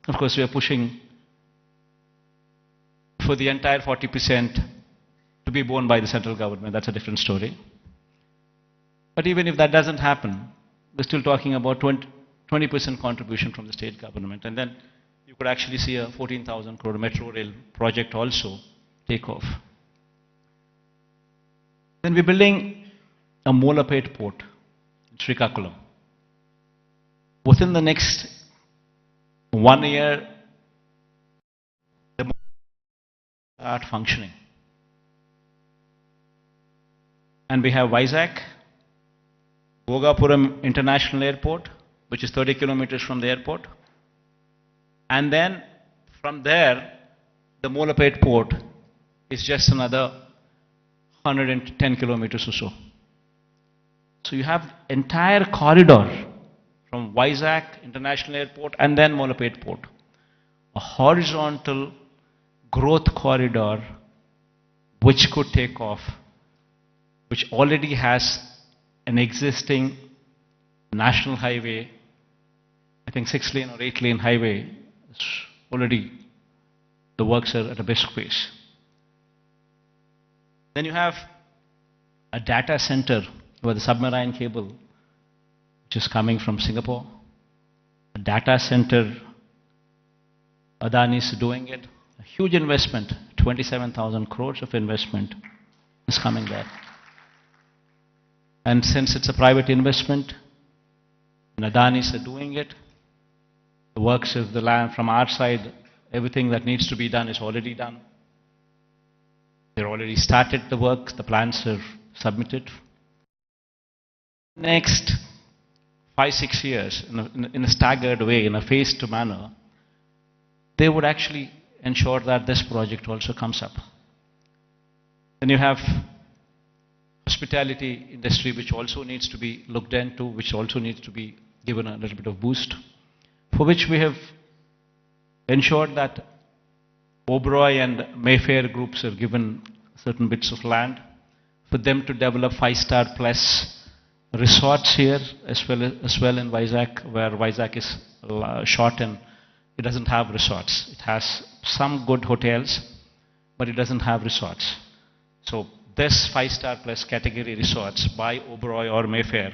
Of course, we are pushing for the entire 40% to be borne by the central government. That's a different story. But even if that doesn't happen, we're still talking about 20% contribution from the state government. And then you could actually see a 14,000 crore metro rail project also take off. Then we're building a Molapet port in Srikakulam. Within the next 1 year, the port will start functioning. And we have Vizag, Bhogapuram International Airport, which is 30 kilometers from the airport. And then from there, the Molapet port is just another 110 kilometers or so. So you have entire corridor from Vizag International Airport and then Molapet port. A horizontal growth corridor which could take off, which already has an existing national highway, I think 6-lane or 8-lane highway, is already, the works are at a brisk pace. Then you have a data center with a submarine cable which is coming from Singapore. A data center, Adani is doing it. A huge investment, 27,000 crores of investment is coming there. And since it's a private investment, and Adani is doing it, the works of the land from our side, everything that needs to be done is already done. They've already started the work, the plans are submitted. Next 5-6 years, in a staggered way, in a phased manner, they would actually ensure that this project also comes up. Then you have hospitality industry, which also needs to be looked into, which also needs to be given a little bit of boost, for which we have ensured that Oberoi and Mayfair groups have given certain bits of land for them to develop 5-star plus resorts here as well in Vizag, where Vizag is short and it doesn't have resorts. It has some good hotels, but it doesn't have resorts. So this 5-star plus category resorts by Oberoi or Mayfair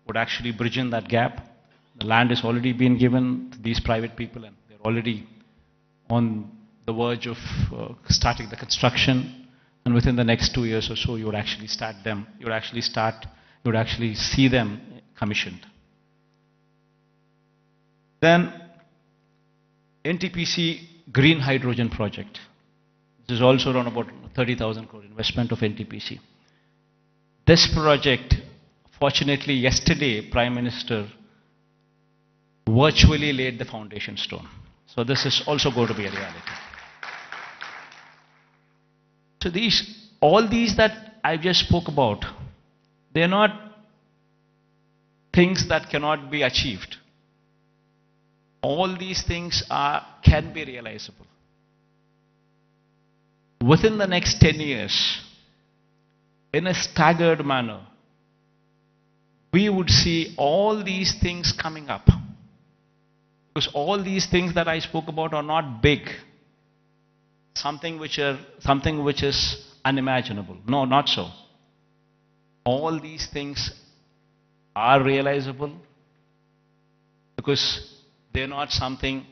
would actually bridge in that gap. The land has already been given to these private people and they're already on the verge of starting the construction, and within the next 2 years or so you would actually start them, you would actually see them commissioned. Then NTPC Green Hydrogen Project. This is also around about 30,000 crore investment of NTPC. This project, fortunately yesterday Prime Minister virtually laid the foundation stone. So this is also going to be a reality. So all these that I just spoke about, they are not things that cannot be achieved. All these things can be realizable. Within the next 10 years, in a staggered manner, we would see all these things coming up. Because all these things that I spoke about are not big. Something which is unimaginable. No, not so. All these things are realizable because they're not something,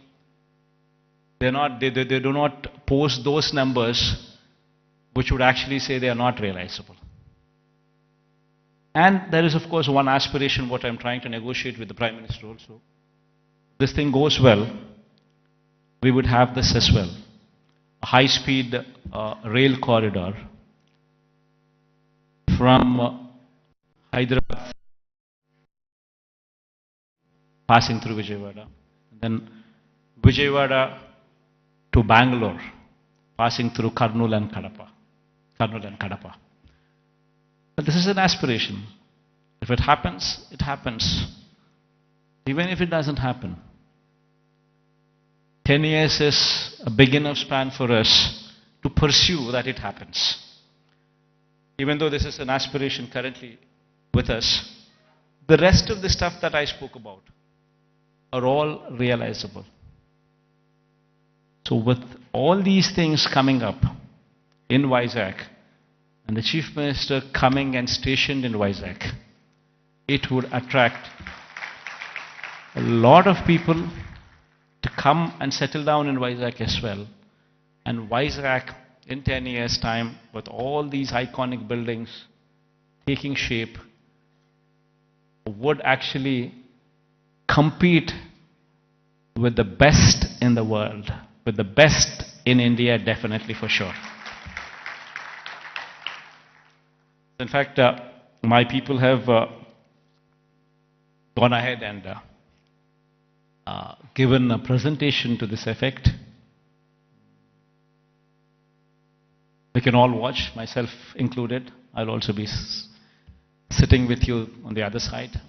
they do not post those numbers which would actually say they are not realizable. And there is of course one aspiration what I'm trying to negotiate with the Prime Minister also. This thing goes well, we would have this as well. A high-speed rail corridor from Hyderabad passing through Vijayawada, then Vijayawada to Bangalore passing through Kurnool and Kadapa. But this is an aspiration. If it happens, it happens. Even if it doesn't happen, 10 years is a big enough span for us to pursue that it happens. Even though this is an aspiration currently with us, the rest of the stuff that I spoke about are all realizable. So with all these things coming up in Vizag, and the Chief Minister coming and stationed in Vizag, it would attract a lot of people to come and settle down in Vizag as well. And Vizag in 10 years' time, with all these iconic buildings taking shape, would actually compete with the best in the world, with the best in India, definitely for sure. In fact, my people have gone ahead and given a presentation to this effect. We can all watch, myself included. I'll also be sitting with you on the other side.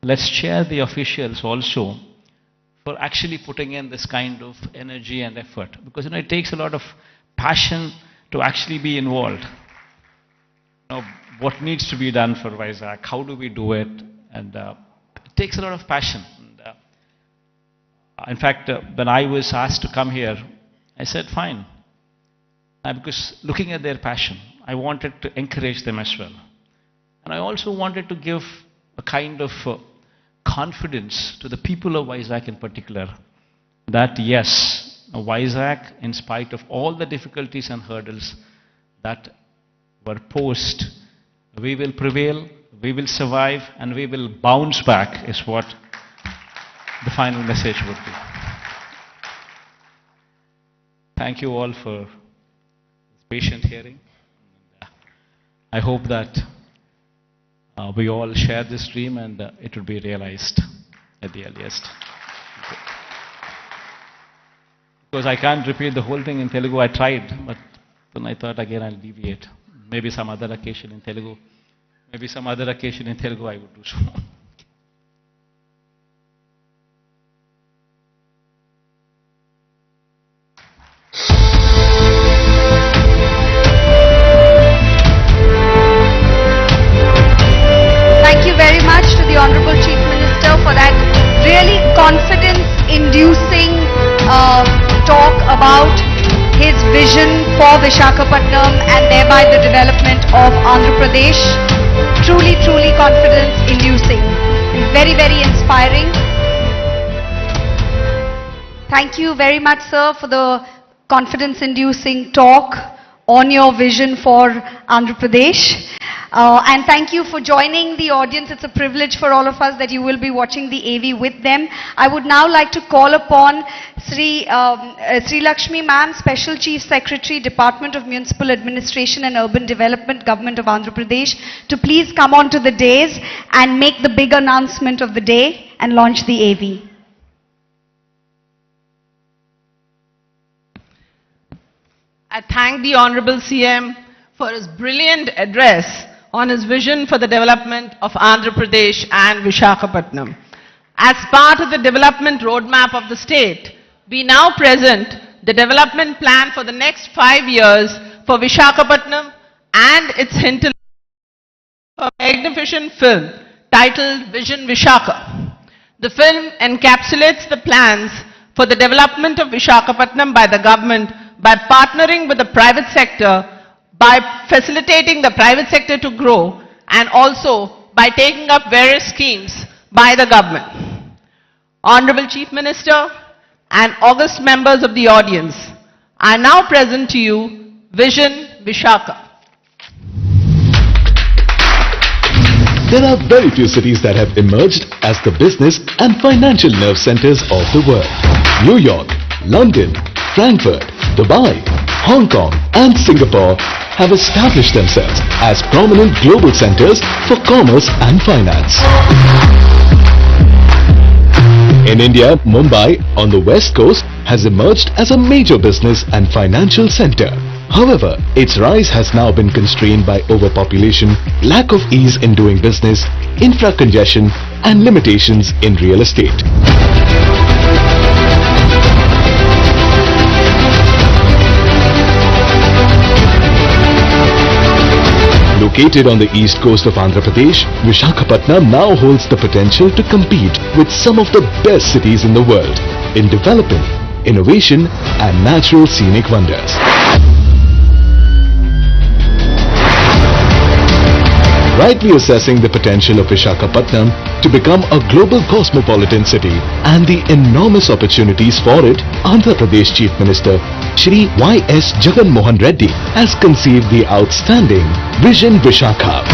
Let's share the officials also for actually putting in this kind of energy and effort, because it takes a lot of passion to actually be involved. What needs to be done for Vizag? How do we do it? And it takes a lot of passion. In fact, when I was asked to come here, I said, fine. Because looking at their passion, I wanted to encourage them as well. And I also wanted to give a kind of confidence to the people of Vizag in particular, that yes, Vizag, in spite of all the difficulties and hurdles that were posed, we will prevail, we will survive, and we will bounce back, is what the final message would be. Thank you all for patient hearing. I hope that we all share this dream and it will be realized at the earliest. Because I can't repeat the whole thing in Telugu. I tried, but then I thought again I'll deviate. Maybe some other occasion in Telugu. Maybe some other occasion in Telugu I would do so. for Visakhapatnam and thereby the development of Andhra Pradesh. Truly, truly confidence-inducing. Very, very inspiring. Thank you very much, sir, for the confidence-inducing talk on your vision for Andhra Pradesh. And thank you for joining the audience. It's a privilege for all of us that you will be watching the AV with them. I would now like to call upon Sri Lakshmi ma'am, Special Chief Secretary, Department of Municipal Administration and Urban Development, Government of Andhra Pradesh, to please come on to the dais and make the big announcement of the day and launch the AV. I thank the Honorable CM for his brilliant address on his vision for the development of Andhra Pradesh and Visakhapattnam. As part of the development roadmap of the state, we now present the development plan for the next 5 years for Visakhapattnam and its hinterland, a magnificent film titled Vision Visakha. The film encapsulates the plans for the development of Visakhapattnam by the government by partnering with the private sector, by facilitating the private sector to grow, and also by taking up various schemes by the government. Honorable Chief Minister and august members of the audience, I now present to you Vision Visakha. There are very few cities that have emerged as the business and financial nerve centers of the world. New York, London, Frankfurt, Dubai, Hong Kong and Singapore have established themselves as prominent global centers for commerce and finance. In India, Mumbai on the west coast has emerged as a major business and financial center. However, its rise has now been constrained by overpopulation, lack of ease in doing business, infra-congestion and limitations in real estate. Located on the east coast of Andhra Pradesh, Visakhapattnam now holds the potential to compete with some of the best cities in the world in development, innovation and natural scenic wonders. Rightly assessing the potential of Visakhapattnam to become a global cosmopolitan city and the enormous opportunities for it, Andhra Pradesh Chief Minister Shri Y.S. Jagan Reddy has conceived the outstanding Vision Visakha.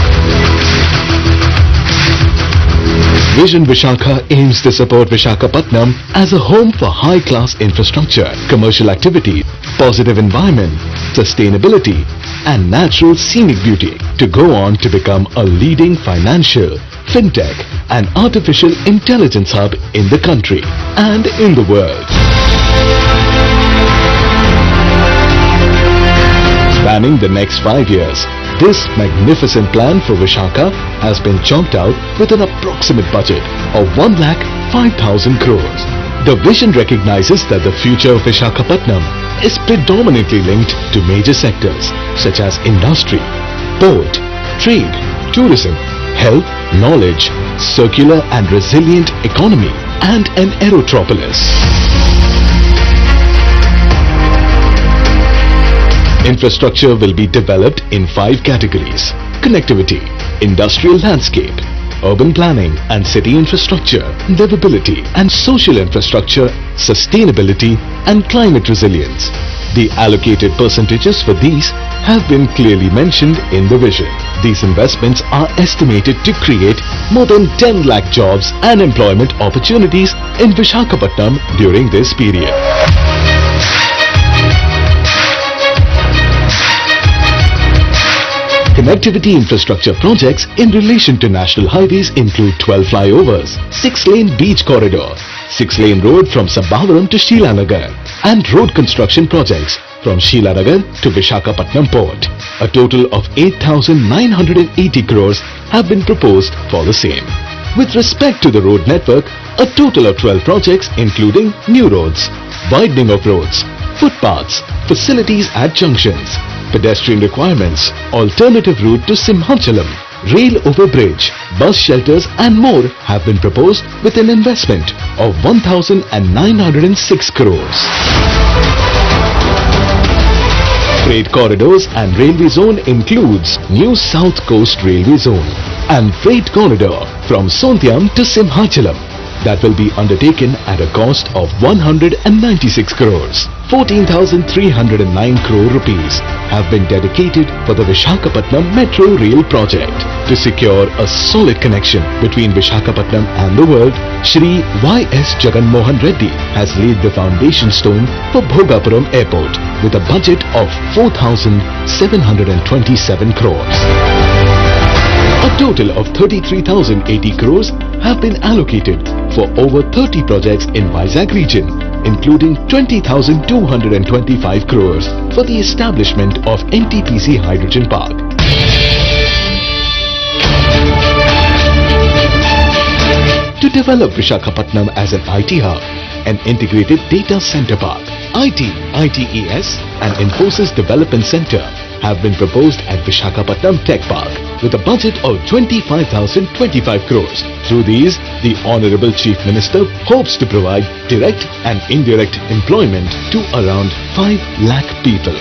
Vision Visakha aims to support Visakhapattnam as a home for high-class infrastructure, commercial activity, positive environment, sustainability and natural scenic beauty to go on to become a leading financial, fintech and artificial intelligence hub in the country and in the world. Spanning the next 5 years, this magnificent plan for Visakha has been chalked out with an approximate budget of 1,05,000 crores. The vision recognizes that the future of Visakhapattnam is predominantly linked to major sectors such as industry, port, trade, tourism, health, knowledge, circular and resilient economy and an aerotropolis. Infrastructure will be developed in 5 categories: connectivity, industrial landscape, urban planning and city infrastructure, livability and social infrastructure, sustainability and climate resilience. The allocated percentages for these have been clearly mentioned in the vision. These investments are estimated to create more than 10 lakh jobs and employment opportunities in Visakhapattnam during this period. Connectivity infrastructure projects in relation to national highways include 12 flyovers, 6-lane beach corridor, 6-lane road from Sabavaram to Sheelanagar, and road construction projects from Sheelanagar to Visakhapattnam port. A total of 8,980 crores have been proposed for the same. With respect to the road network, a total of 12 projects including new roads, widening of roads, footpaths, facilities at junctions, pedestrian requirements, alternative route to Simhachalam, rail over bridge, bus shelters and more have been proposed with an investment of 1,906 crores. Freight corridors and railway zone includes new South Coast Railway Zone and freight corridor from Sontiam to Simhachalam that will be undertaken at a cost of 196 crores. 14,309 crore rupees have been dedicated for the Vishakhapatnam Metro Rail project. To secure a solid connection between Vishakhapatnam and the world, Shri Y.S. Jagan Reddy has laid the foundation stone for Bhogapuram Airport with a budget of 4,727 crores. A total of 33,080 crores have been allocated for over 30 projects in Vizag region, including 20,225 crores for the establishment of NTPC Hydrogen Park. To develop Vishakhapatnam as an IT hub, an integrated data center park, IT, ITES and Infosys Development Center have been proposed at Vishakhapatnam Tech Park with a budget of 25,025 crores. Through these, the Honorable Chief Minister hopes to provide direct and indirect employment to around 5 lakh people.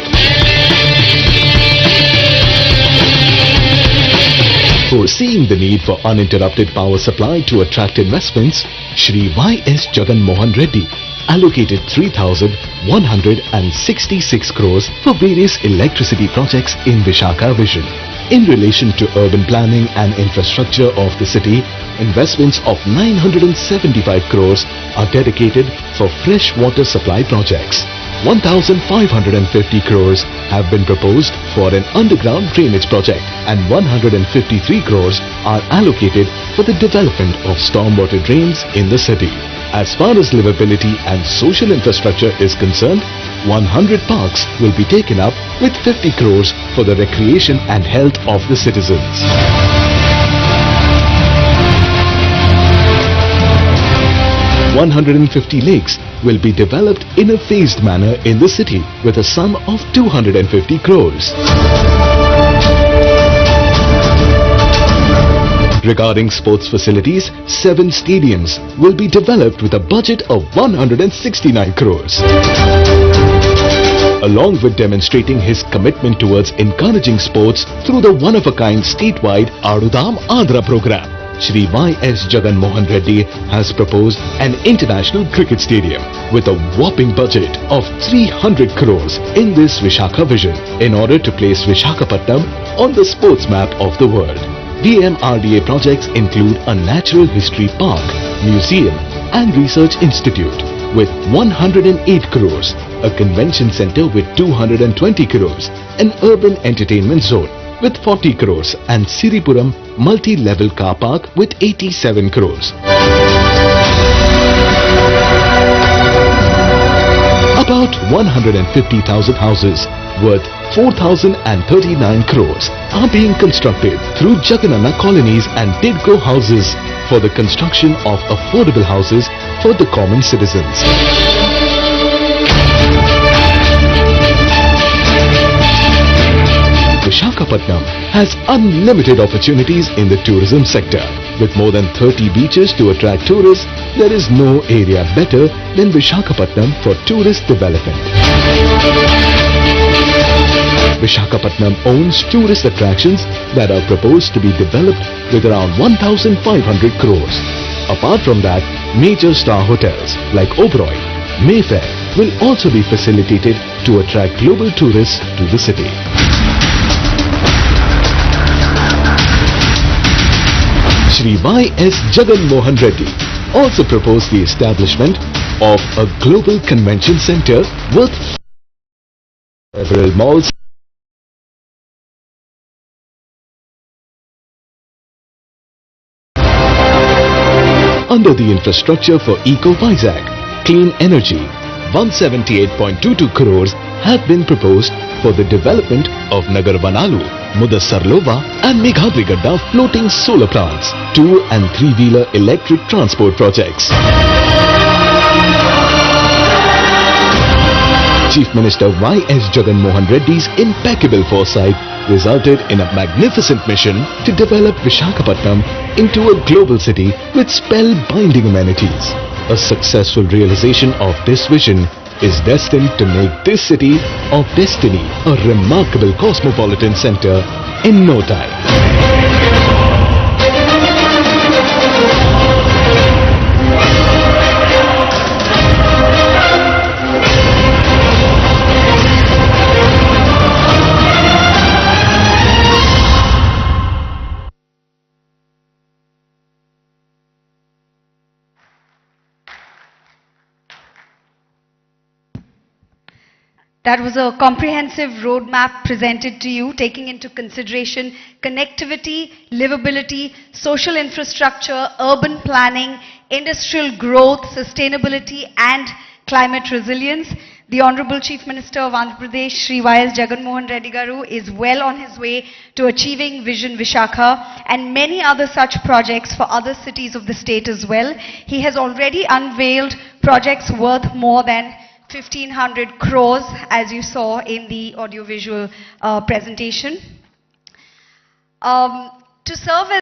Foreseeing the need for uninterrupted power supply to attract investments, Shri Y.S. Jagan Reddy allocated 3,166 crores for various electricity projects in Visakha Vision. In relation to urban planning and infrastructure of the city, investments of 975 crores are dedicated for fresh water supply projects. 1,550 crores have been proposed for an underground drainage project and 153 crores are allocated for the development of stormwater drains in the city. As far as livability and social infrastructure is concerned, 100 parks will be taken up with 50 crores for the recreation and health of the citizens. $150 lakes will be developed in a phased manner in the city with a sum of 250 crores. Regarding sports facilities, 7 stadiums will be developed with a budget of 169 crores. Along with demonstrating his commitment towards encouraging sports through the one-of-a-kind statewide Adudam Andhra program, Shri Y.S. Jagan Reddy has proposed an international cricket stadium with a whopping budget of 300 crores in this Visakha vision in order to place Vishakhapatnam on the sports map of the world. DMRDA projects include a natural history park, museum and research institute with 108 crores, a convention center with 220 crores, an urban entertainment zone with 40 crores and Siripuram multi-level car park with 87 crores. About 150,000 houses worth 4,039 crores are being constructed through Jagananna colonies and Tidco houses for the construction of affordable houses for the common citizens. Vishakhapatnam has unlimited opportunities in the tourism sector. With more than 30 beaches to attract tourists, there is no area better than Vishakhapatnam for tourist development. Vishakhapatnam owns tourist attractions that are proposed to be developed with around 1,500 crores. Apart from that, major star hotels like Oberoi, Mayfair will also be facilitated to attract global tourists to the city. Shri Y.S. Jagan Reddy also proposed the establishment of a global convention center worth several malls under the infrastructure for Eco Vizag, Clean Energy. 178.22 crores have been proposed for the development of Nagar Vanalu, Mudassarlova and Meghadrigadda floating solar plants, 2- and 3-wheeler electric transport projects. Chief Minister Y.S. Jagan Reddy's impeccable foresight resulted in a magnificent mission to develop Vishakhapatnam into a global city with spellbinding amenities. A successful realization of this vision is destined to make this city of destiny a remarkable cosmopolitan center in no time. That was a comprehensive roadmap presented to you, taking into consideration connectivity, livability, social infrastructure, urban planning, industrial growth, sustainability, and climate resilience. The Honorable Chief Minister of Andhra Pradesh, Shri Y.S. Jagan Reddy Garu, is well on his way to achieving Vision Visakha and many other such projects for other cities of the state as well. He has already unveiled projects worth more than 1,500 crores, as you saw in the audiovisual presentation. To serve as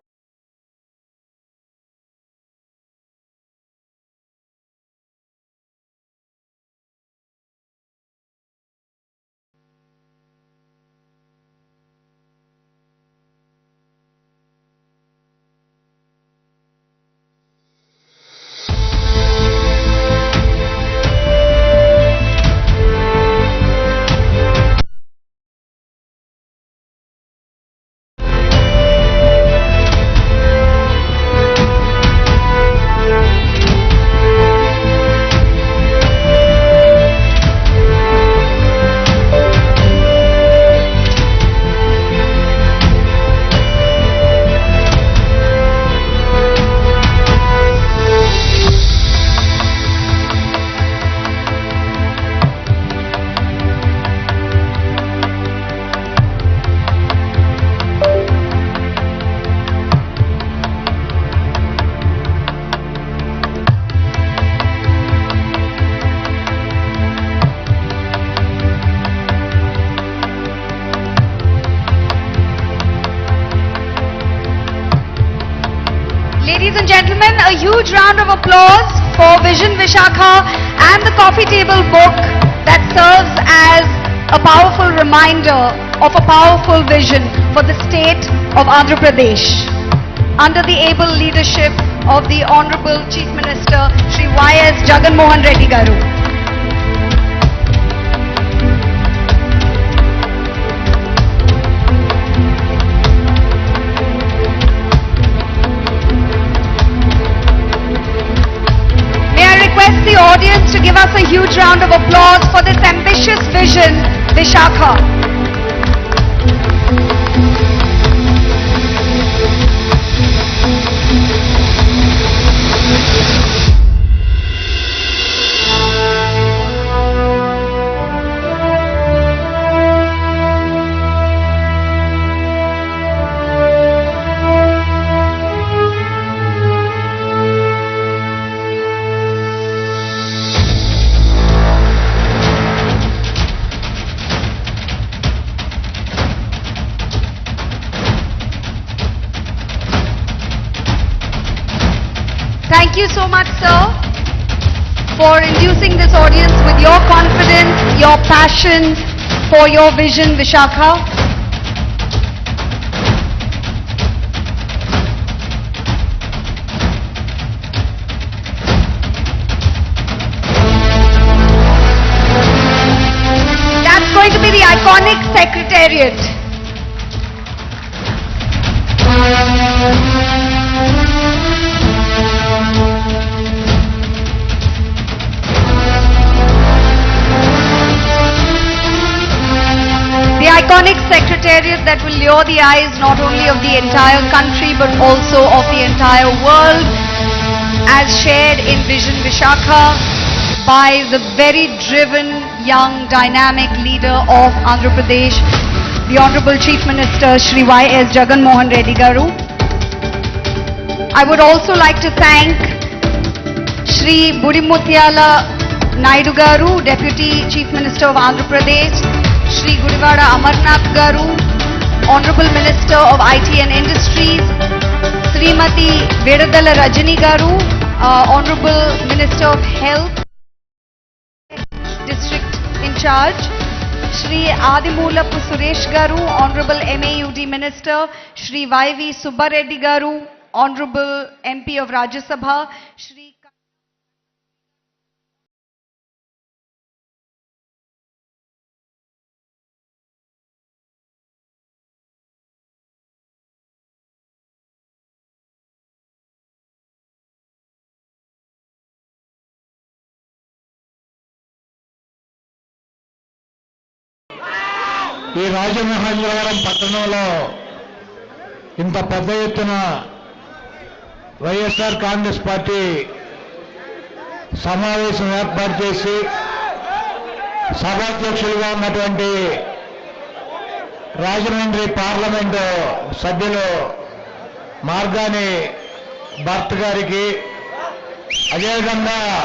Ladies and gentlemen, a huge round of applause for Vision Visakha and the coffee table book that serves as a powerful reminder of a powerful vision for the state of Andhra Pradesh. Under the able leadership of the Honorable Chief Minister, Shri Y.S. Jagan Reddy Garu. The audience to give us a huge round of applause for this ambitious vision, Visakha. Thank you so much, sir, for inducing this audience with your confidence, your passion for your vision, Visakha. That's going to be the iconic secretariat. The iconic secretariat that will lure the eyes not only of the entire country but also of the entire world, as shared in Vision Visakha by the very driven, young, dynamic leader of Andhra Pradesh, the Honorable Chief Minister Shri Y.S. Jagan Reddy Garu. I would also like to thank Shri Budimuthyala Naidu Garu, Deputy Chief Minister of Andhra Pradesh, Shri Gudivada Amarnath Garu, Honorable Minister of IT and Industries, Srimati Vedadala Rajani Garu, Honorable Minister of Health, Incharge, Shri Adimulapu Suresh Garu, Honorable MAUD Minister, Shri YV Subbareddy Garu, Honorable MP of Rajya Sabha, Shri ఈ రాజమహేంద్రవరం పట్టణంలో ఇంత పెద్ద ఎత్తున YSR Congress party సమావేశం ఏర్పాటు చేసి సభాధ్యక్షులుగా ఉన్నటువంటి Rajahmundry parliament సభ్యులు మార్గాని భర్త్ గారికి, అదేవిధంగా